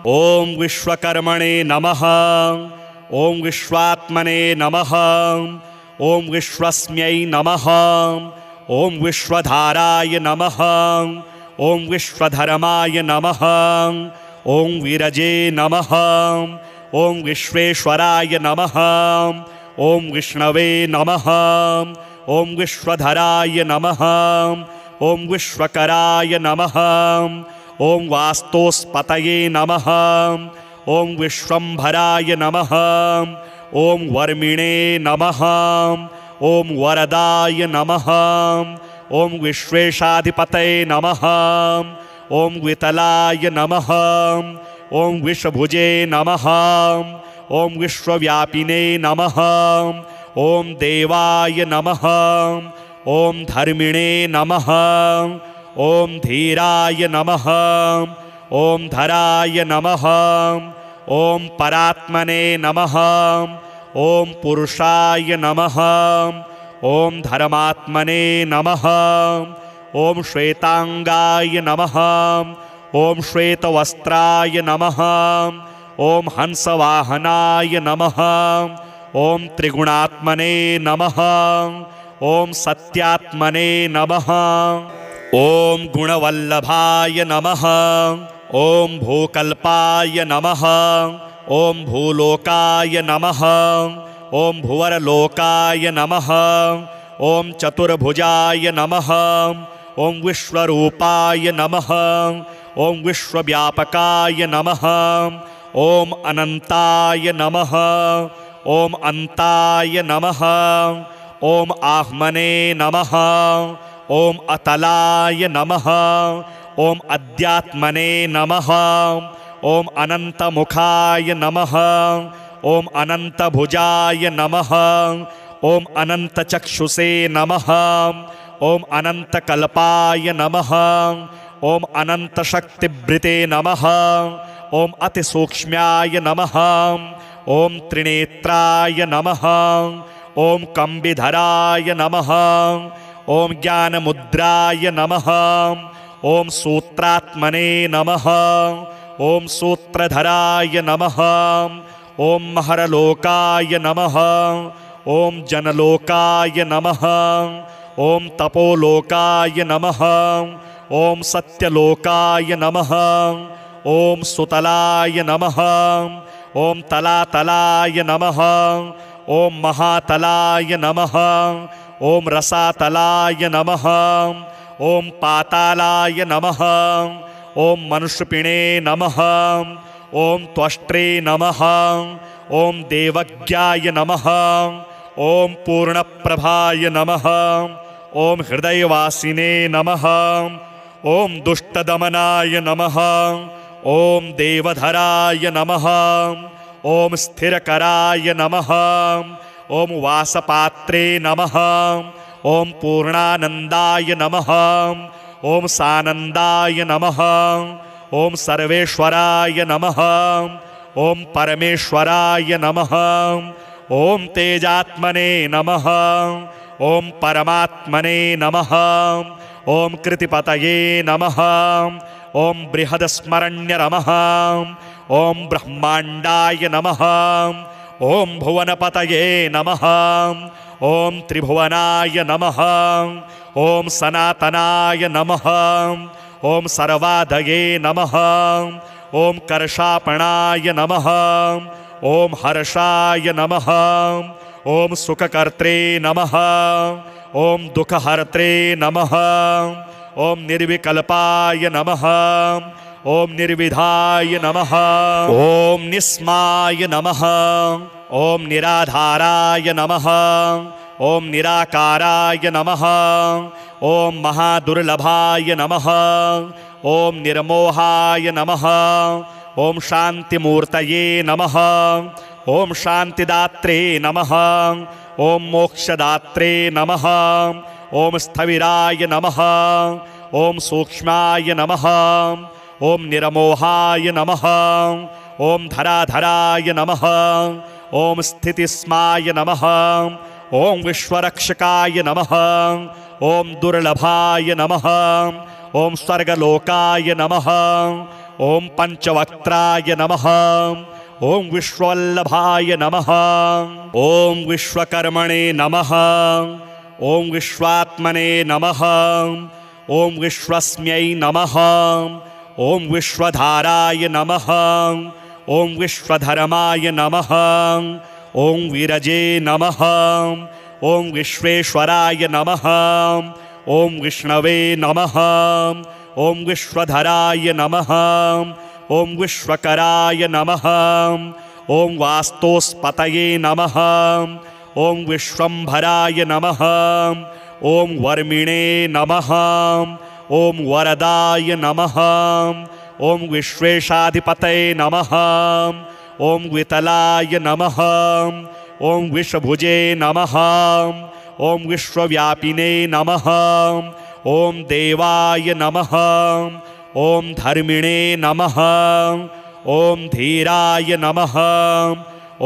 ओम विश्वकर्मणे नमः। ओम विश्वात्मने नमः। ओम विश्वस्मै नमः। ओम विश्वधाराय नमः। ओम विश्वधर्माय नमः। ओम विरजे नमः। ओम विश्वेश्वराय नमः। ओम विष्णवे नमः। ओम विश्वधराय नमः। ओम विश्वकराय नमः। ओम वास्तोस्पतये नमः। ओम विश्वंभराय नमः। ओम वर्मिणे नमः। ओम वरदाय नमः। ओम विश्वेशाधिपतये नमः। ओम वितलाय नमः। ओम विषभुजे नमः। ओम विश्वव्यापिने नमः। ओम देवाय नमः। ओम धर्मिणे नमः। ओम धीराय नमः। ओम धराय नमः। ओम परात्मने नमः। ओम पुरुषाय नमः। ओम धर्मात्मने नमः। ओम श्वेतांगाय नमः। ओम श्वेतवस्त्राय नमः। ओम हंसवाहनाय नमः। ओम त्रिगुणात्मने नमः। ओम सत्यात्मने नमः। ओम गुणवल्लभाय नमः। ओम भूकल्पाय नमः। ओम भूलोकाय नमः। ओम भुवरलोकाय नमः। ओम चतुर्भुजाय नमः। ओम विश्वरूपाय नमः। ओम विश्वव्यापकाय नमः। ओम अनंताय नमः। ओम अंताय नमः। ओम आह्मने नमः। ओम अतलाय नमः। ओम अध्यात्मने नमः। ओम अनंतमुखाय नमः। ओम अनंतभुजाय नमः। ओम अनंतचक्षुषे नमः। ओम अनंतकल्पाय नमः। ओम अनंतशक्तिभृते नमः। ओम अतिसूक्ष्म्याय नमः। ओम त्रिनेत्राय नमः। ओम कंबिधराय नमः। ओम ज्ञानमुद्राय नमः। ओम सूत्रात्मने नमः। ओम सूत्रधराय नमः। ओम महरलोकाय नमः। ओम जनलोकाय नमः। ओम तपोलोकाय नमः। ओम सत्यलोकाय नमः। ओम सुतलाय नमः। ओम तलातलाय नमः। ओम महातलाय नमः। ओम रसातलाय नमः। ओम पातालाय नमः। ओम मनुष्यपिणे नमः। ओम त्वष्ट्रे नमः। ओम देवज्ञाय नमः। ओम पूर्णप्रभाय नमः। ओम हृदयवासिने नमः। ओम दुष्टदमनाय नमः। ओम देवधराय नमः। ओम स्थिरकराय नमः। ओम वासपात्रे नमः। ओम पूर्णानंदाय नमः। ओम सानंदाय नमः। ओम सर्वेश्वराय नमः। ओम परमेश्वराय नमः। ओम तेजात्मने नमः। ओम परमात्मने नमः। ओम कृतिपतये नमः। ओम बृहदस्मरण्य नमः। ओम ब्रह्मांडाय नमः। ओम भुवनपतये नमः। ओम त्रिभुवनाय नमः। ओम सनातनाय नमः। ओम सर्वाधये नमः। ओम कर्षापणाय नमः। ओम हर्षाय नमः। ओम सुखकर्त्रे नमः। ओम दुःखहर्त्रे नमः। ओम निर्विकल्पाय नमः। ओम निर्विधाय नमः। ओम निस्माय नमः। ओम निराधाराय नमः। ॐ निराकाराय नमः ॐ महादुर्लभाय नमः ॐ निर्मोहाय नमः ॐ शान्तिमूर्तये नमः ॐ शान्तिदात्रे नमः ॐ मोक्षदात्रे नमः ॐ स्थविराय नमः ॐ सूक्ष्माय नमः ॐ निर्मोहाय नमः ॐ धराधराय नमः ॐ स्थितिस्माय नमः ॐ विश्वरक्षकाय नमः ॐ दुर्लभाय नमः ॐ स्वर्गलोकाय नमः ॐ पंचवक्त्राय नमः ॐ विश्ववल्लभाय नमः ॐ विश्वकर्मणे नमः ॐ विश्वात्मने नमः ॐ विश्वस्मै नमः ॐ विश्वधाराय नमः ॐ विश्वधर्माय नमः ॐ विरजे नमः ॐ विश्वेश्वराय नमः ॐ विष्णवे नमः ॐ विश्वधराय नमः ॐ विश्वकराय नमः ॐ वास्तोस्पतये नमः ॐ विश्वम्भराय नमः ॐ वर्मिणे नमः ॐ वरदाय नमः ॐ विश्वेशाधिपतये नमः ॐ वितलाय नमः ॐ विषभुजे नमः ॐ विश्वव्यापिने नमः ॐ देवाय नमः ॐ धर्मिणे नमः ॐ धीराय नमः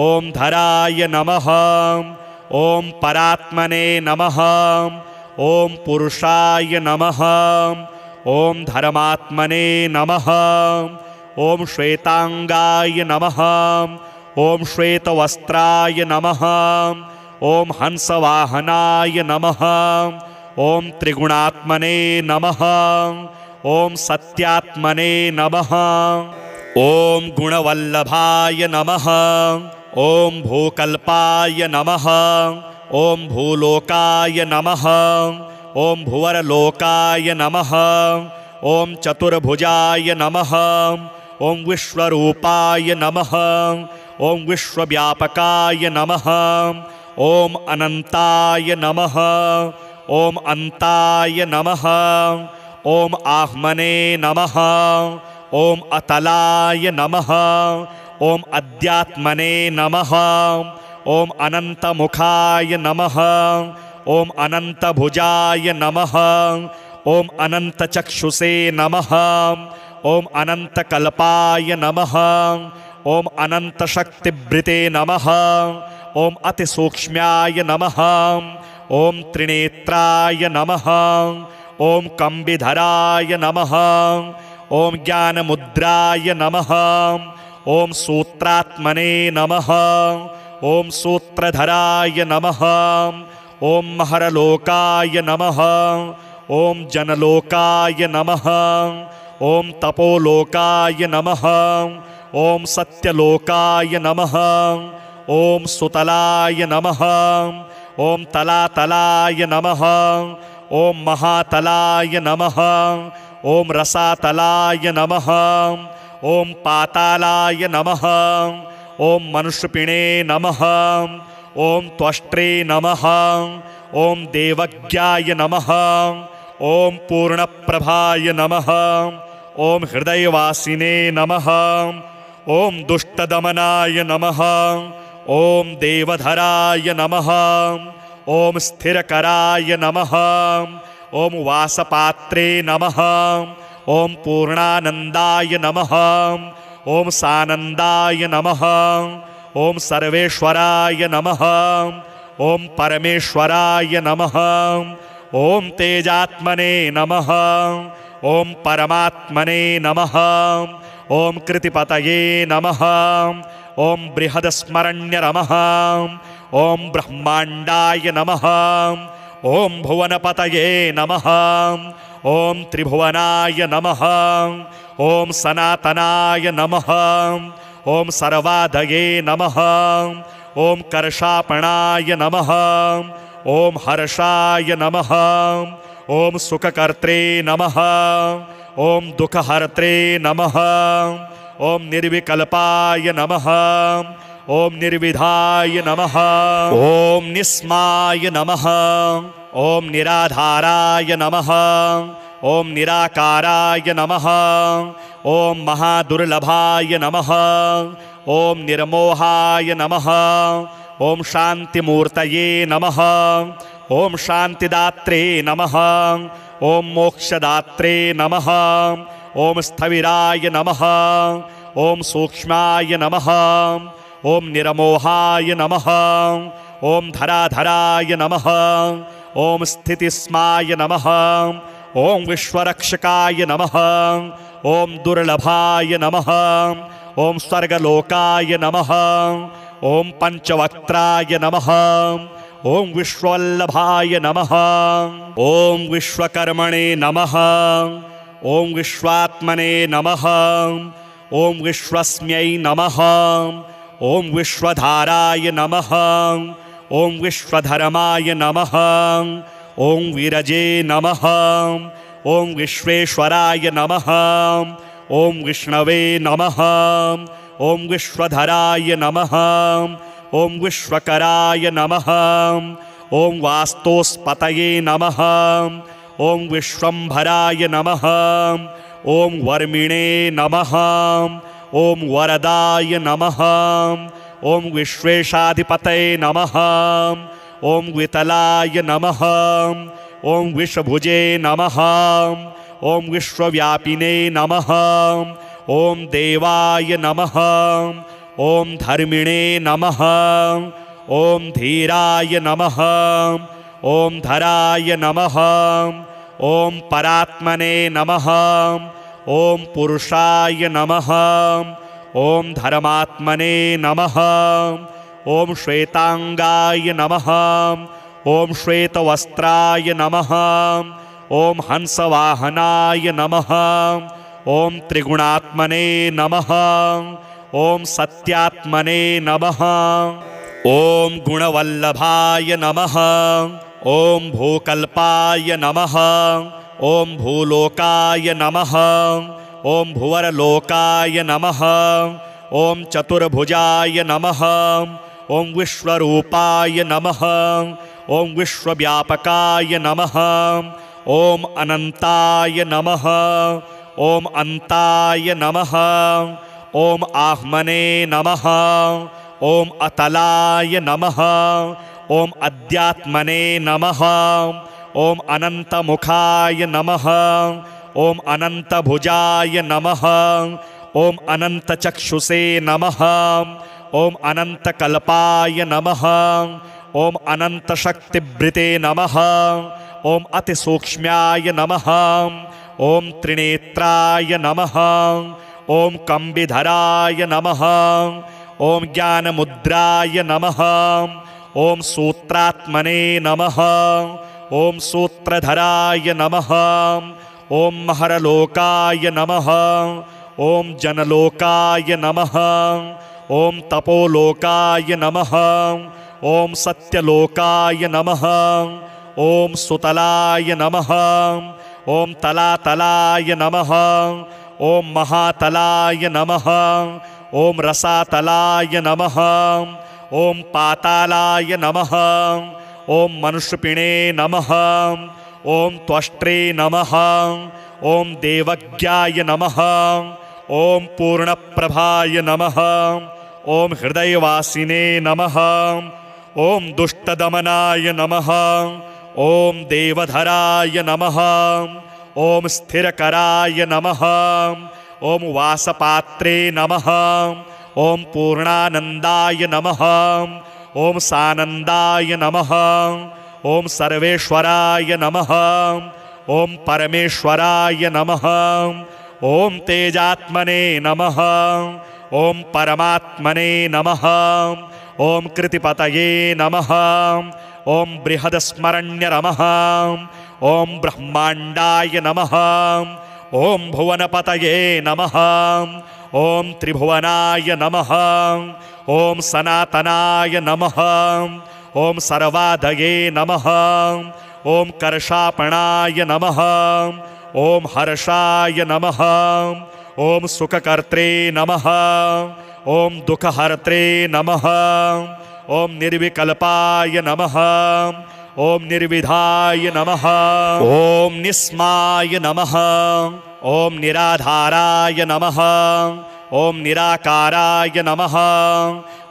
ॐ धराय नमः ॐ परात्मने नमः ॐ पुरुषाय नमः ॐ धर्मात्मने नमः ॐ श्वेतांगाय नमः ॐ श्वेतवस्त्राय नमः ॐ हंसवाहनाय नमः ॐ त्रिगुणात्मने नमः ॐ सत्यात्मने नमः ॐ गुणवल्लभाय नमः ॐ भूकल्पाय नमः ॐ भूलोकाय नमः ॐ भुवरलोकाय नमः ॐ चतुर्भुजाय नमः ॐ विश्वरूपाय नमः ॐ विश्वव्यापकाय नमः ॐ अनन्ताय नमः ॐ अन्ताय नमः ॐ आह्मने नमः ॐ अतलाय नमः ॐ अध्यात्मने नमः ॐ अनन्तमुखाय नमः ॐ अनन्तभुजाय नमः ॐ अनन्तचक्षुषे नमः ॐ अनन्तकल्पाय नमः ॐ अनन्तशक्तिभृते नमः ॐ अतिसूक्ष्म्याय नमः ॐ त्रिनेत्राय नमः ॐ कम्बिधराय नमः ॐ ज्ञानमुद्राय नमः ॐ सूत्रात्मने नमः ॐ सूत्रधराय नमः ॐ महरलोकाय नमः ॐ जनलोकाय नमः ॐ तपोलोकाय नमः ॐ सत्यलोकाय नमः ॐ सुतलाय नमः ॐ तलातलाय नमः ॐ महातलाय नमः ॐ रसातलाय नमः ॐ पातालाय नमः ॐ मनुष्यपिणे नमः ॐ त्वष्ट्रे नमः ॐ देवज्ञाय नमः ॐ पूर्णप्रभाय नमः ॐ हृदयवासिने नमः ॐ दुष्टदमनाय नमः ॐ देवधराय नमः ॐ स्थिरकराय नमः ॐ वासपात्रे नमः ॐ पूर्णानन्दाय नमः ॐ सानन्दाय नमः ॐ सर्वेश्वराय नमः ॐ परमेश्वराय नमः ॐ तेजात्मने नमः ॐ परमात्मने नमः ॐ कृतिपतये नमः ॐ बृहदस्मरण्य नमः ॐ ब्रह्माण्डाय नमः ॐ भुवनपतये नमः ॐ त्रिभुवनाय नमः ॐ सनातनाय नमः ॐ सर्वाधये नमः ॐ कर्षापणाय नमः ॐ हर्षाय नमः ॐ सुखकर्त्रे नमः ॐ दुःखहर्त्रे नमः ॐ निर्विकल्पाय नमः ॐ निर्विधाय नमः ॐ निस्माय नमः ॐ निराधाराय नमः ॐ निराकाराय नमः ॐ महादुर्लभाय नमः ॐ निर्मोहाय नमः ॐ शान्तिमूर्तये नमः ॐ शान्तिदात्रे नमः ॐ मोक्षदात्रे नमः ॐ स्थविराय नमः ॐ सूक्ष्माय नमः ॐ निरमोहाय नमः ॐ धराधराय नमः ॐ स्थितिस्माय नमः ॐ विश्वरक्षकाय नमः ॐ दुर्लभाय नमः ॐ स्वर्गलोकाय नमः ॐ पंचवक्त्राय नमः ॐ विश्ववल्लभाय नमः ॐ विश्वकर्मणे नमः ॐ विश्वात्मने नमः ॐ विश्वस्मै नमः ॐ विश्वधाराय नमः ॐ विश्वधर्माय नमः ॐ विरजे नमः ॐ विश्वेश्वराय नमः ॐ विष्णवे नमः ॐ विश्वधराय नमः ॐ विश्वकराय नमः ॐ वास्तोस्पतये नमः ॐ विश्वम्भराय नमः ॐ वर्मिणे नमः ॐ वरदाय नमः ॐ विश्वेशाधिपतये नमः ॐ वितलाय नमः ॐ विषभुजे नमः ॐ विश्वव्यापिने नमः ॐ देवाय नमः ॐ धर्मिणे नमः ॐ धीराय नमः ॐ धराय नमः ॐ परात्मने नमः ॐ पुरुषाय नमः ॐ धर्मात्मने नमः ॐ श्वेतांगाय नमः ॐ श्वेतवस्त्राय नमः ॐ हंसवाहनाय नमः ॐ त्रिगुणात्मने नमः ॐ सत्यात्मने नमः ॐ गुणवल्लभाय नमः ॐ भूकल्पाय नमः ॐ भूलोकाय नमः ॐ भुवरलोकाय नमः ॐ चतुर्भुजाय नमः ॐ विश्वरूपाय नमः ॐ विश्वव्यापकाय नमः ॐ अनन्ताय नमः ॐ अन्ताय नमः ॐ आह्मने नमः ॐ अतलाय नमः ॐ अध्यात्मने नमः ॐ अनन्तमुखाय नमः ॐ अनन्तभुजाय नमः ॐ अनन्तचक्षुषे नमः ॐ अनन्तकल्पाय नमः ॐ अनन्तशक्तिभृते नमः ॐ अतिसूक्ष्म्याय नमः ॐ त्रिनेत्राय नमः ॐ कम्बिधराय नमः ॐ ज्ञानमुद्राय नमः ॐ सूत्रात्मने नमः ॐ सूत्रधराय नमः ॐ महरलोकाय नमः ॐ जनलोकाय नमः ॐ तपोलोकाय नमः ॐ सत्यलोकाय नमः ॐ सुतलाय नमः ॐ तलातलाय नमः ॐ महातलाय नमः ॐ रसातलाय नमः ॐ पातालाय नमः ॐ मनुष्यपिणे नमः ॐ त्वष्ट्रे नमः ॐ देवज्ञाय नमः ॐ पूर्णप्रभाय नमः ॐ हृदयवासिने नमः ॐ दुष्टदमनाय नमः ॐ देवधराय नमः ॐ स्थिरकराय नमः ॐ वासपात्रे नमः ॐ पूर्णानन्दाय नमः ॐ सानन्दाय नमः ॐ सर्वेश्वराय नमः ॐ परमेश्वराय नमः ॐ तेजात्मने नमः ॐ परमात्मने नमः ॐ कृतिपतये नमः ॐ बृहदस्मरण्य नमः ॐ ब्रह्माण्डाय नमः ॐ भुवनपतये नमः ॐ त्रिभुवनाय नमः ॐ सनातनाय नमः ॐ सर्वाधये नमः ॐ कर्षापणाय नमः ॐ हर्षाय नमः ॐ सुखकर्त्रे नमः ॐ दुःखहर्त्रे नमः। ॐ निर्विकल्पाय नमः। ॐ निर्विधाय नमः। ॐ निस्माय नमः। ॐ निराधाराय नमः। ॐ निराकाराय नमः।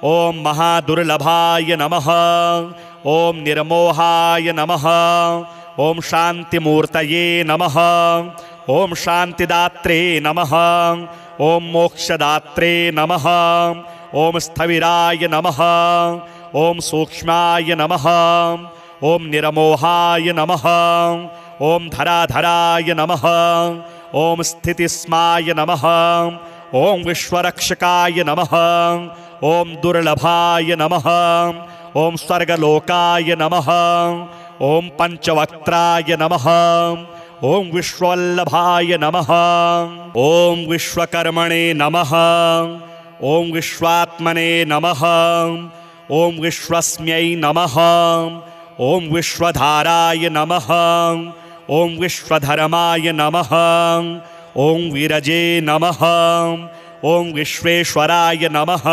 ॐ महादुर्लभाय नमः। ॐ निर्मोहाय नमः। ॐ शान्तिमूर्तये नमः। ॐ शान्तिदात्रे नमः। ॐ मोक्षदात्रे नमः। ॐ स्थविराय नमः। ॐ सूक्ष्माय नमः। ॐ निर्मोहाय नमः। ॐ धराधराय नमः। ॐ स्थितिस्माय नमः। ॐ विश्वरक्षकाय नमः। ॐ दुर्लभाय नमः। ॐ स्वर्गलोकाय नमः। ॐ पंचवक्त्राय नमः। ॐ विश्ववल्लभाय नमः। ॐ विश्वकर्मणे नमः। ॐ विश्वात्मने नमः। ॐ विश्वस्मै नमः। ॐ विश्वधाराय नमः। ॐ विश्वधर्माय नमः। ॐ विरजे नमः। ॐ विश्वेश्वराय नमः।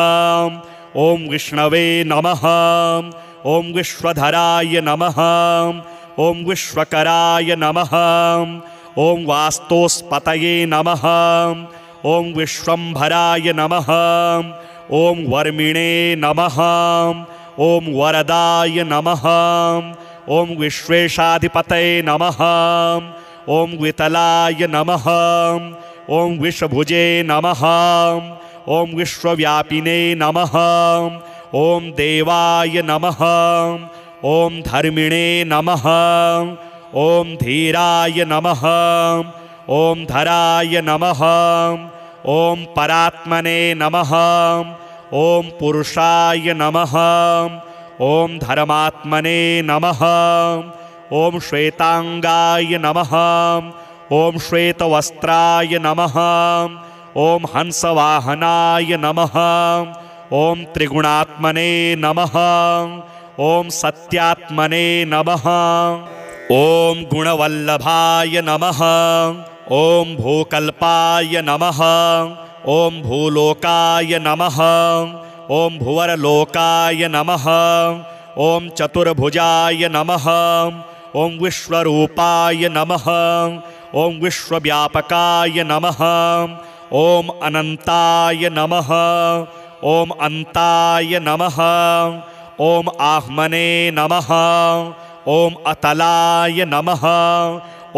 ॐ विष्णवे नमः। ॐ विश्वधराय नमः। ॐ विश्वकराय नमः। ॐ वास्तोस्पतये नमः। ॐ विश्वम्भराय नमः। ॐ वर्मिणे नमः। ॐ वरदाय नमः। ॐ विश्वेशाधिपतये नमः। ॐ वितलाय नमः। ॐ विषभुजे नमः। ॐ विश्वव्यापिने नमः। ॐ देवाय नमः। ॐ धर्मिणे नमः। ॐ धीराय नमः। ॐ धराय नमः। ॐ परात्मने नमः। ॐ पुरुषाय नमः। ॐ धर्मात्मने नमः। ॐ श्वेतांगाय नमः। ॐ श्वेतवस्त्राय नमः। ॐ हंसवाहनाय नमः। ॐ त्रिगुणात्मने नमः। ॐ सत्यात्मने नमः। ॐ गुणवल्लभाय नमः। ॐ भूकल्पाय नमः। ॐ भूलोकाय नमः। ॐ भुवरलोकाय नमः। ॐ चतुर्भुजाय नमः। ॐ विश्वरूपाय नमः। ॐ विश्वव्यापकाय नमः। ॐ अनन्ताय नमः। ॐ अन्ताय नमः। ॐ आह्मने नमः। ॐ अतलाय नमः।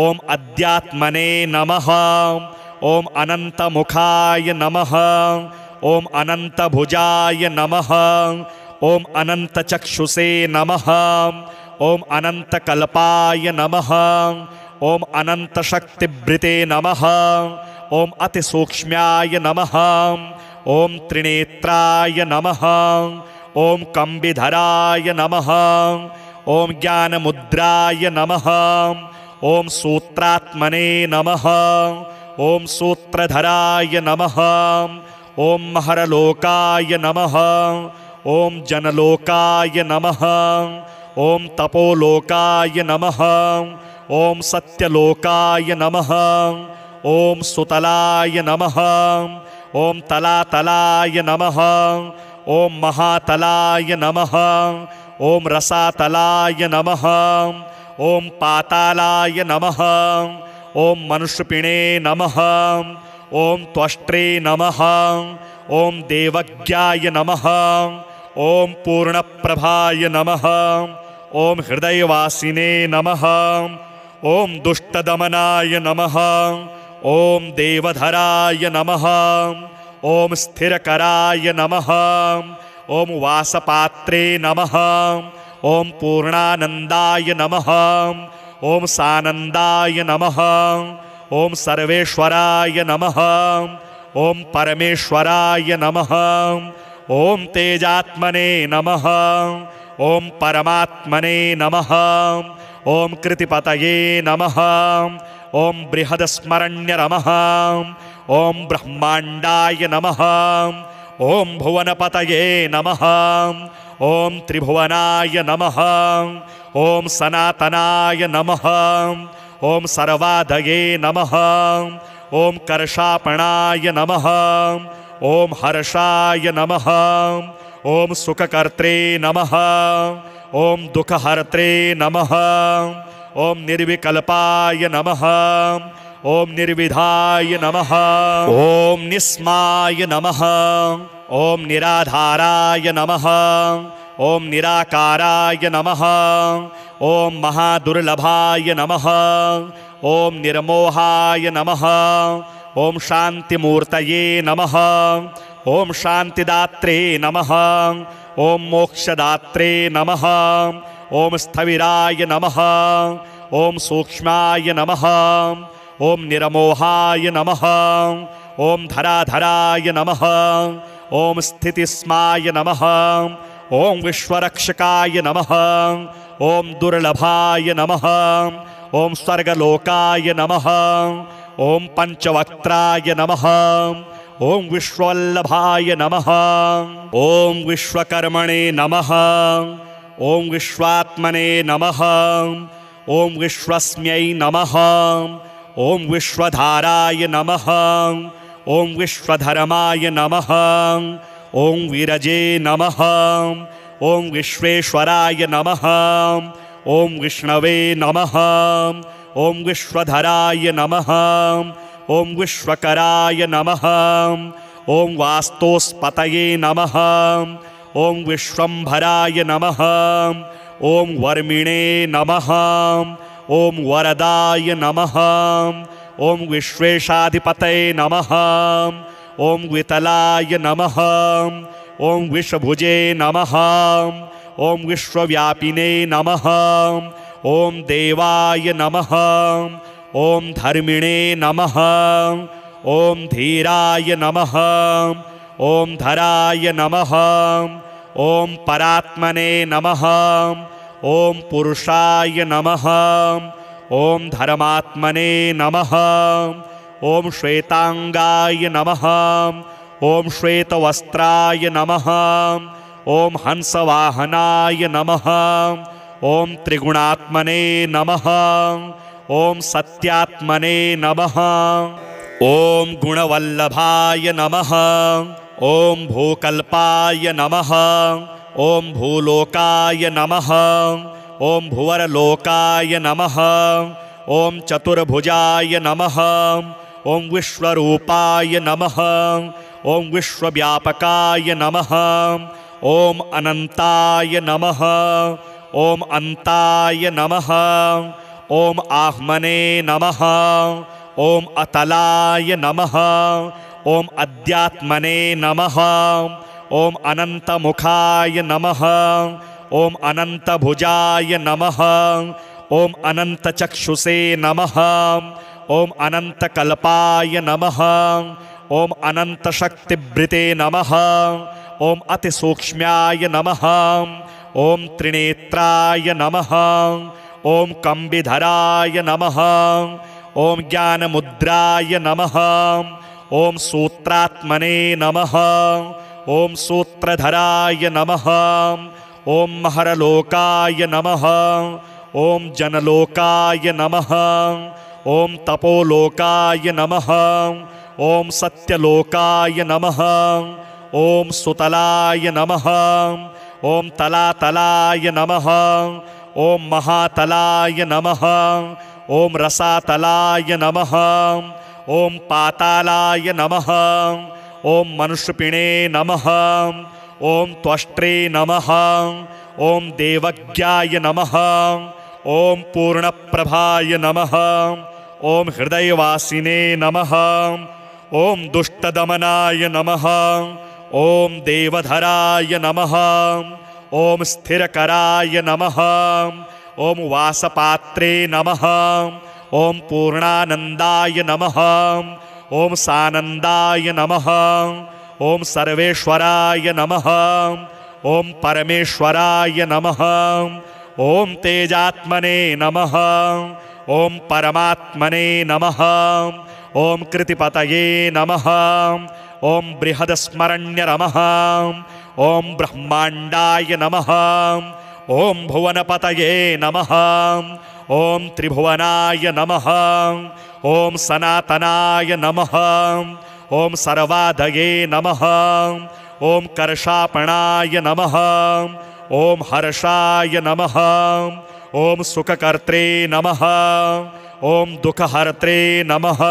ॐ अध्यात्मने नमः। ॐ अनन्तमुखाय नमः। ॐ अनन्तभुजाय नमः। ॐ अनन्तचक्षुषे नमः। ॐ अनन्तकल्पाय नमः। ॐ अनन्तशक्तिभृते नमः। ॐ अतिसूक्ष्म्याय नमः। ॐ त्रिनेत्राय नमः। ॐ कम्बिधराय नमः। ॐ ज्ञानमुद्राय नमः। ॐ सूत्रात्मने नमः। ॐ सूत्रधराय नमः। ॐ महरलोकाय नमः। ॐ जनलोकाय नमः। ॐ तपोलोकाय नमः। ॐ सत्यलोकाय नमः। ॐ सुतलाय नमः। ॐ तलातलाय नमः। ॐ महातलाय नमः। ॐ रसातलाय नमः। ॐ पातालाय नमः। ॐ मनुष्यपिणे नमः। ॐ त्वष्ट्रे नमः। ॐ देवज्ञाय नमः। ॐ पूर्णप्रभाय नमः। ॐ हृदयवासिने नमः। ॐ दुष्टदमनाय नमः। ॐ देवधराय नमः। ॐ स्थिरकराय नमः। ॐ वासपात्रे नमः। ॐ पूर्णानन्दाय नमः। ॐ सानन्दाय नमः। ॐ सर्वेश्वराय नमः। ॐ परमेश्वराय नमः। ॐ तेजात्मने नमः। ॐ परमात्मने नमः। ॐ कृतिपतये नमः। ॐ बृहदस्मरण्य नमः। ॐ ब्रह्माण्डाय नमः। ॐ भुवनपतये नमः। ॐ त्रिभुवनाय नमः। ॐ सनातनाय नमः। ॐ सर्वाधये नमः। ॐ कर्षापणाय नमः। ओम हर्षाय नमः। ओम सुखकर्त्रे नमः। ओम दुःखहर्त्रे नमः। ओम निर्विकल्पाय नमः। ओम निर्विधाय नमः। ओम निस्माय नमः। ओम निराधाराय नमः। ओम निराकाराय नमः। ओम महादुर्लभाय नमः। ओम निर्मोहाय नमः। ओम शांतिमूर्तये नमः। ओम शांतिदात्रे नमः। ओम मोक्षदात्रे नमः। ओम स्थविराय नमः। ओम सूक्ष्माय नमः। ओम निरमोहाय नमः। ओम धराधराय नमः। ओम स्थितिस्माय नमः। ओम विश्वरक्षकाय नमः। ओम दुर्लभाय नमः। ओम स्वर्गलोकाय नमः। ओम पंचवक्त्राय नमः। ओम विश्ववल्लभाय नमः। ओम विश्वकर्मणे नमः। ओम विश्वात्मने नमः। ओम विश्वस्मै नमः। ओम विश्वधाराय नमः। ओम विश्वधर्माय नमः। ओम विरजे नमः। ओम विश्वेश्वराय नमः। ओम विष्णवे नमः। ओम विश्वधराय नमः। ओम विश्वकराय नमः। ओम वास्तोस्पतये नमः। ओम विश्वंभराय नमः। ओम वर्मिणे नमः। ओम वरदाय नमः। ओम विश्वेशाधिपतये नमः। ओम वितलाय नमः। ओम विश्वभुजे नमः। ओम विश्वव्यापिने नमः। ओम देवाय नमः। ओम धर्मिणे नमः। ओम धीराय नमः। ओम धराय नमः। ओम परात्मने नमः। ओम पुरुषाय नमः। ओम धर्मात्मने नमः। ओम श्वेतांगाय नमः। ओम श्वेतवस्त्राय नमः। ओम हंसवाहनाय नमः। ओम त्रिगुणात्मने नमः। ओम सत्यात्मने नमः। ओम गुणवल्लभाय नमः। ओम भूकल्पाय नमः। ओम भूलोकाय नमः। ओम भुवरलोकाय नमः। ओम चतुर्भुजाय नमः। ओम विश्वरूपाय नमः। ओम विश्वव्यापकाय नमः। ओम अनंताय नमः। ओम अंताय नमः। ओम आह्मने नमः। ओम अतलाय नमः। ओम अध्यात्मने नमः। ओम अनंतमुखाय नमः। ओम अनंतभुजाय नमः। ओम अनंतचक्षुषे नमः। ओम अनंतकल्पाय नमः। ओम अनंतशक्तिभृते नमः। ओम अतिसूक्ष्म्याय नमः। ओम त्रिनेत्राय नमः। ओम कंबिधराय नमः। ओम ज्ञानमुद्राय नमः। ओम सूत्रात्मने नमः। ओम सूत्रधराय नमः। ओम महरलोकाय नमः। ओम जनलोकाय नमः। ओम तपोलोकाय नमः। ओम सत्यलोकाय नमः। ओम सुतलाय नमः। ओम तलातलाय नमः। ओम महातलाय नमः। ओम रसातलाय नमः। ओम पातालाय नमः। ओम मनुष्यपिणे नमः। ओम त्वष्ट्रे नमः। ओम देवज्ञाय नमः। ओम पूर्णप्रभाय नमः। ओम हृदयवासिने नमः। ओम दुष्टदमनाय नमः। ओम देवधराय नमः। ओम स्थिरकराय नमः। ओम वासपात्रे नमः। ओम पूर्णानंदाय नमः। ओम सानंदाय नमः। ओम सर्वेश्वराय नमः। ओम परमेश्वराय नमः। ओम तेजात्मने नमः। ओम परमात्मने नमः। ओम कृतिपतये नमः। ओम बृहदस्मरण्य नमः। ओम ब्रह्मांडाय नमः। ओम भुवनपतये नमः। ओम त्रिभुवनाय नमः। ओम सनातनाय नमः। ॐ सर्वादये नमः। ॐ कर्षापणाय नमः। ॐ हर्षाय नमः। ॐ सुखकर्त्रे नमः। ॐ दुःखहर्त्रे नमः।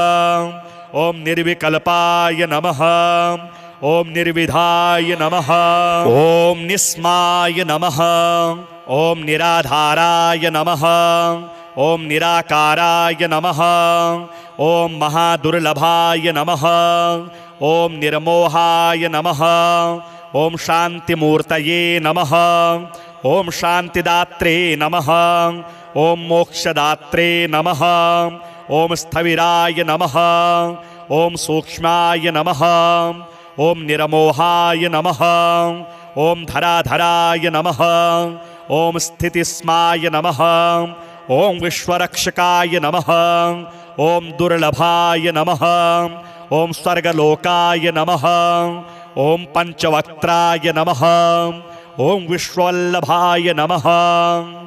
ॐ निर्विकल्पाय नमः। ॐ निर्विधाय नमः। ॐ निस्माय नमः। ॐ निराधाराय नमः। ॐ निराकाराय नमः। ॐ महादुर्लभाय नमः। ॐ निर्मोहाय नमः। ॐ शान्तिमूर्तये नमः। ॐ शान्तिदात्रे नमः। ॐ मोक्षदात्रे नमः। ॐ स्थविराय नमः। ॐ सूक्ष्माय नमः। ॐ निरमोहाय नमः। ॐ धराधराय नमः। ॐ स्थितिस्माय नमः। ॐ विश्वरक्षकाय नमः। ॐ दुर्लभाय नमः। ॐ स्वर्गलोकाय नमः। ॐ पंचवक्त्राय नमः। ॐ विश्ववल्लभाय नमः।